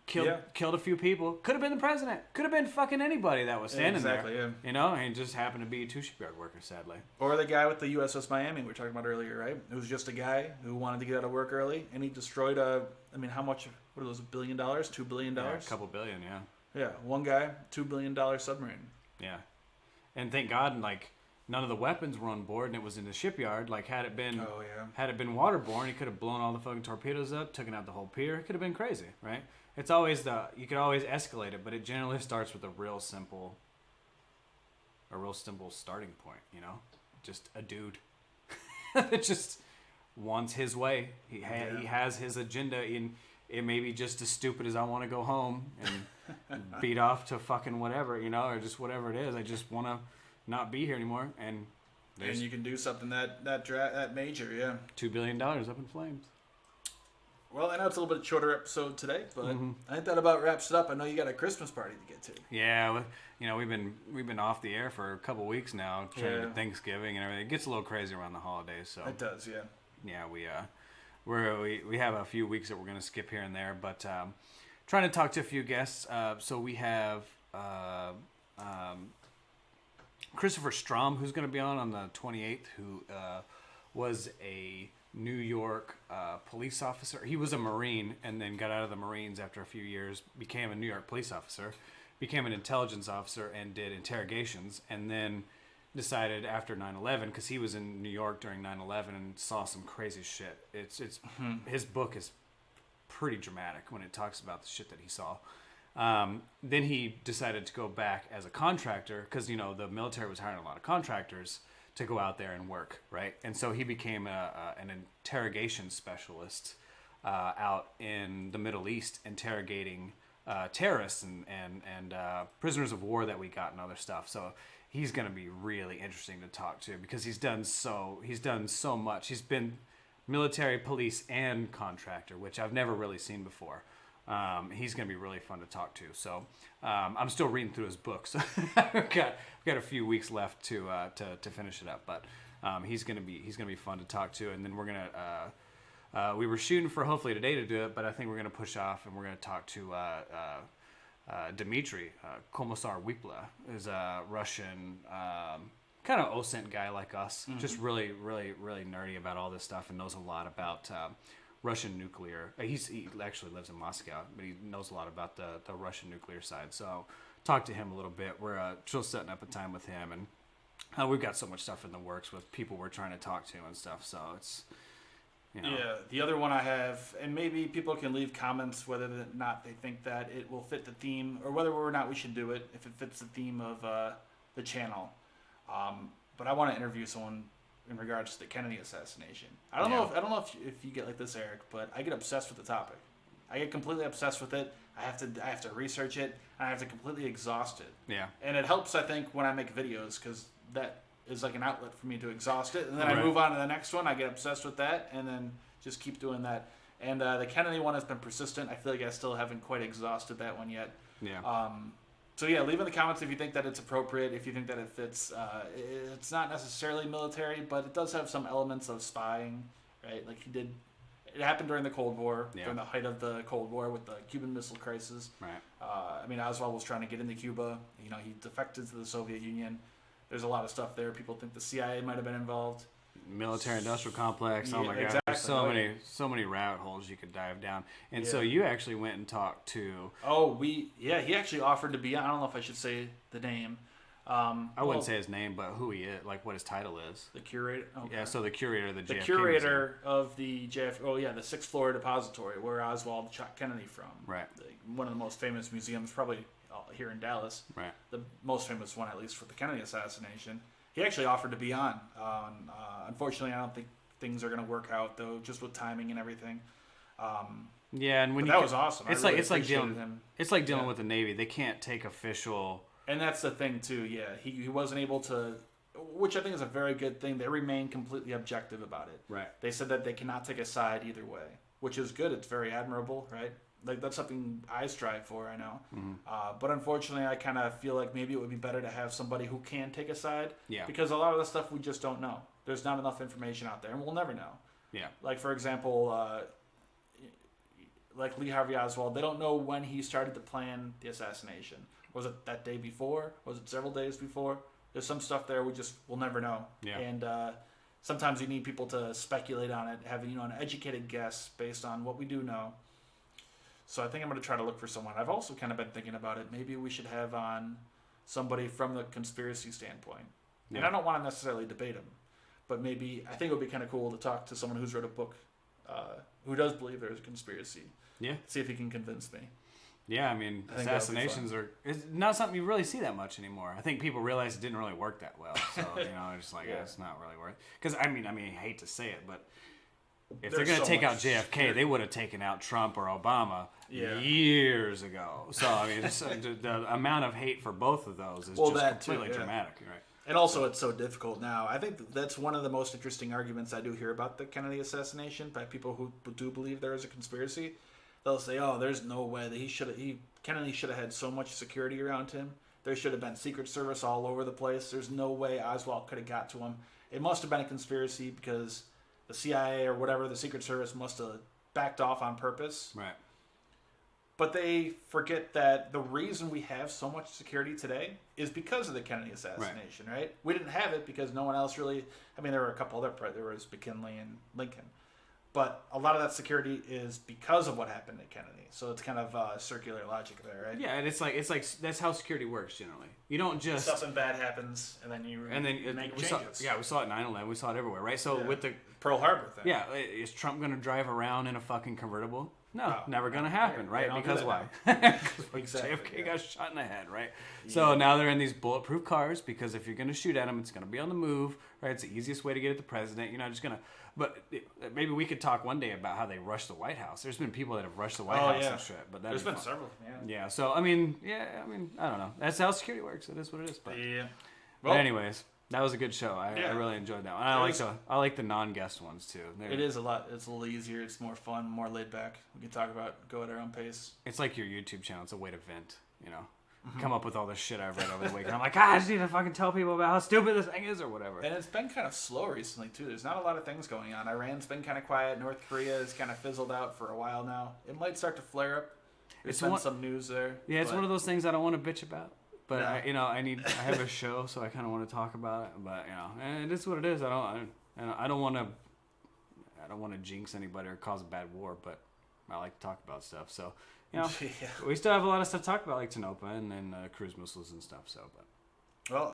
Killed a few people. Could have been the president. Could have been fucking anybody that was standing there. Exactly, yeah. You know, and just happened to be two shipyard workers, sadly. Or the guy with the USS Miami we were talking about earlier, right? It was just a guy who wanted to get out of work early, and he destroyed how much? What are those, $1 billion? $2 billion? Yeah, a couple billion, yeah. Yeah, one guy, $2 billion submarine. Yeah. And thank God, none of the weapons were on board, and it was in the shipyard. Had it been waterborne, he could have blown all the fucking torpedoes up, taken out the whole pier. It could have been crazy, right? It's always you could always escalate it, but it generally starts with a real simple starting point, just a dude that just wants his way. He has his agenda, and it may be just as stupid as I want to go home and beat off to fucking whatever, or just whatever it is. I just want to not be here anymore, and you can do something that major, yeah. $2 billion up in flames. Well, I know it's a little bit shorter episode today, but I think that about wraps it up. I know you got a Christmas party to get to. Yeah, we've been off the air for a couple weeks now, trying to Thanksgiving and everything. It gets a little crazy around the holidays, so it does, yeah. Yeah, we have a few weeks that we're gonna skip here and there, but trying to talk to a few guests. So we have Christopher Strom, who's going to be on the 28th, who was a New York police officer. He was a Marine and then got out of the Marines after a few years, became a New York police officer, became an intelligence officer and did interrogations, and then decided after 9/11, because he was in New York during 9/11 and saw some crazy shit. His book is pretty dramatic when it talks about the shit that he saw. Then he decided to go back as a contractor because, the military was hiring a lot of contractors to go out there and work, right? And so he became an interrogation specialist out in the Middle East, interrogating terrorists and prisoners of war that we got and other stuff. So he's going to be really interesting to talk to because he's done so much. He's been military, police, and contractor, which I've never really seen before. He's going to be really fun to talk to. So I'm still reading through his book, so I've got a few weeks left to finish it up. But he's going to be fun to talk to, and then we're gonna we were shooting for hopefully today to do it, but I think we're going to push off and we're going to talk to Dmitry Komosar Wipla, is a Russian kind of OSINT guy like us, just really nerdy about all this stuff and knows a lot about Russian nuclear. He actually lives in Moscow, but he knows a lot about the Russian nuclear side. So talk to him a little bit. We're still setting up a time with him, and we've got so much stuff in the works with people we're trying to talk to and stuff. So it's Yeah, the other one I have, and maybe people can leave comments whether or not they think that it will fit the theme, or whether or not we should do it if it fits the theme of the channel. But I want to interview someone in regards to the Kennedy assassination. I don't know if you get like this, Eric, but I get obsessed with the topic. I get completely obsessed with it. I have to research it, and I have to completely exhaust it. Yeah. And it helps, I think, when I make videos, because that is like an outlet for me to exhaust it, and then I move on to the next one. I get obsessed with that, and then just keep doing that. And the Kennedy one has been persistent. I feel like I still haven't quite exhausted that one yet. Yeah. So yeah, leave in the comments if you think that it's appropriate, if you think that it fits. It's not necessarily military, but it does have some elements of spying, right? Like it happened during the Cold War, during the height of the Cold War with the Cuban Missile Crisis. Right. Oswald was trying to get into Cuba. He defected to the Soviet Union. There's a lot of stuff there. People think the CIA might have been involved. Military-industrial complex. Oh my God! Exactly. There's so many rabbit holes you could dive down. And so you actually went and talked to. He actually offered to be. I don't know if I should say the name. I wouldn't say his name, but who he is, like what his title is. The curator. Okay. Yeah. So the curator of the JFK The curator of the JFK. Oh yeah, the 6th floor depository where Oswald shot Kennedy from. Right. One of the most famous museums, probably here in Dallas. Right. The most famous one, at least, for the Kennedy assassination. He actually offered to be on. Unfortunately, I don't think things are going to work out, though, just with timing and everything. Yeah, and when that was awesome. It's like dealing with the Navy. They can't take official And that's the thing too. Yeah, he wasn't able to, which I think is a very good thing. They remain completely objective about it. Right. They said that they cannot take a side either way, which is good. It's very admirable, right? Like that's something I strive for. I know, but unfortunately, I kind of feel like maybe it would be better to have somebody who can take a side. Yeah. Because a lot of the stuff we just don't know. There's not enough information out there, and we'll never know. Yeah. Like for example, like Lee Harvey Oswald, they don't know when he started to plan the assassination. Was it that day before? Was it several days before? There's some stuff there we'll never know. Yeah. And sometimes you need people to speculate on it, have an educated guess based on what we do know. So I think I'm going to try to look for someone. I've also kind of been thinking about it. Maybe we should have on somebody from the conspiracy standpoint. Yeah. And I don't want to necessarily debate him, but maybe I think it would be kind of cool to talk to someone who's wrote a book who does believe there's a conspiracy. Yeah. See if he can convince me. Yeah, I mean, assassinations it's not something you really see that much anymore. I think people realize it didn't really work that well. So, it's just like, it's not really worth it. Because, I mean, I hate to say it, but if they're going to take out JFK, they would have taken out Trump or Obama years ago. So, I mean, the amount of hate for both of those is just completely dramatic. Right? And also, it's so difficult now. I think that's one of the most interesting arguments I do hear about the Kennedy assassination by people who do believe there is a conspiracy. They'll say, "Oh, there's no way that Kennedy should have had so much security around him. There should have been Secret Service all over the place. There's no way Oswald could have got to him. It must have been a conspiracy because the CIA or whatever, the Secret Service must have backed off on purpose." Right. But they forget that the reason we have so much security today is because of the Kennedy assassination, right? We didn't have it because no one else really... I mean, there were a couple other... There was McKinley and Lincoln. But a lot of that security is because of what happened to Kennedy. So it's kind of circular logic there, right? Yeah, and it's like that's how security works generally. You don't just... Something bad happens, and then you make changes. We saw it 9/11. We saw it everywhere, right? So with the... Pearl Harbor thing. Yeah, is Trump going to drive around in a fucking convertible? No, never going to happen, right? Because why? Exactly, JFK got shot in the head, right? Yeah. So now they're in these bulletproof cars because if you're going to shoot at them, it's going to be on the move, right? It's the easiest way to get at the president. You're not just going to... But maybe we could talk one day about how they rushed the White House. There's been people that have rushed the White House and shit. But there's been several, Yeah, so, I mean, I don't know. That's how security works. It is what it is. But, well, but anyways... That was a good show. I really enjoyed that one. I like the non-guest ones too. It is a lot. It's a little easier. It's more fun, more laid back. We can go at our own pace. It's like your YouTube channel. It's a way to vent. Come up with all this shit I've read over the week, and I'm like, I just need to fucking tell people about how stupid this thing is or whatever. And it's been kind of slow recently too. There's not a lot of things going on. Iran's been kind of quiet. North Korea has kind of fizzled out for a while now. It might start to flare up. There's been some news there. Yeah, it's one of those things I don't want to bitch about. But I have a show, so I kind of want to talk about it. But and it is what it is. I don't want to jinx anybody or cause a bad war. But I like to talk about stuff. So we still have a lot of stuff to talk about, like Tonopah and then cruise missiles and stuff. So, but well.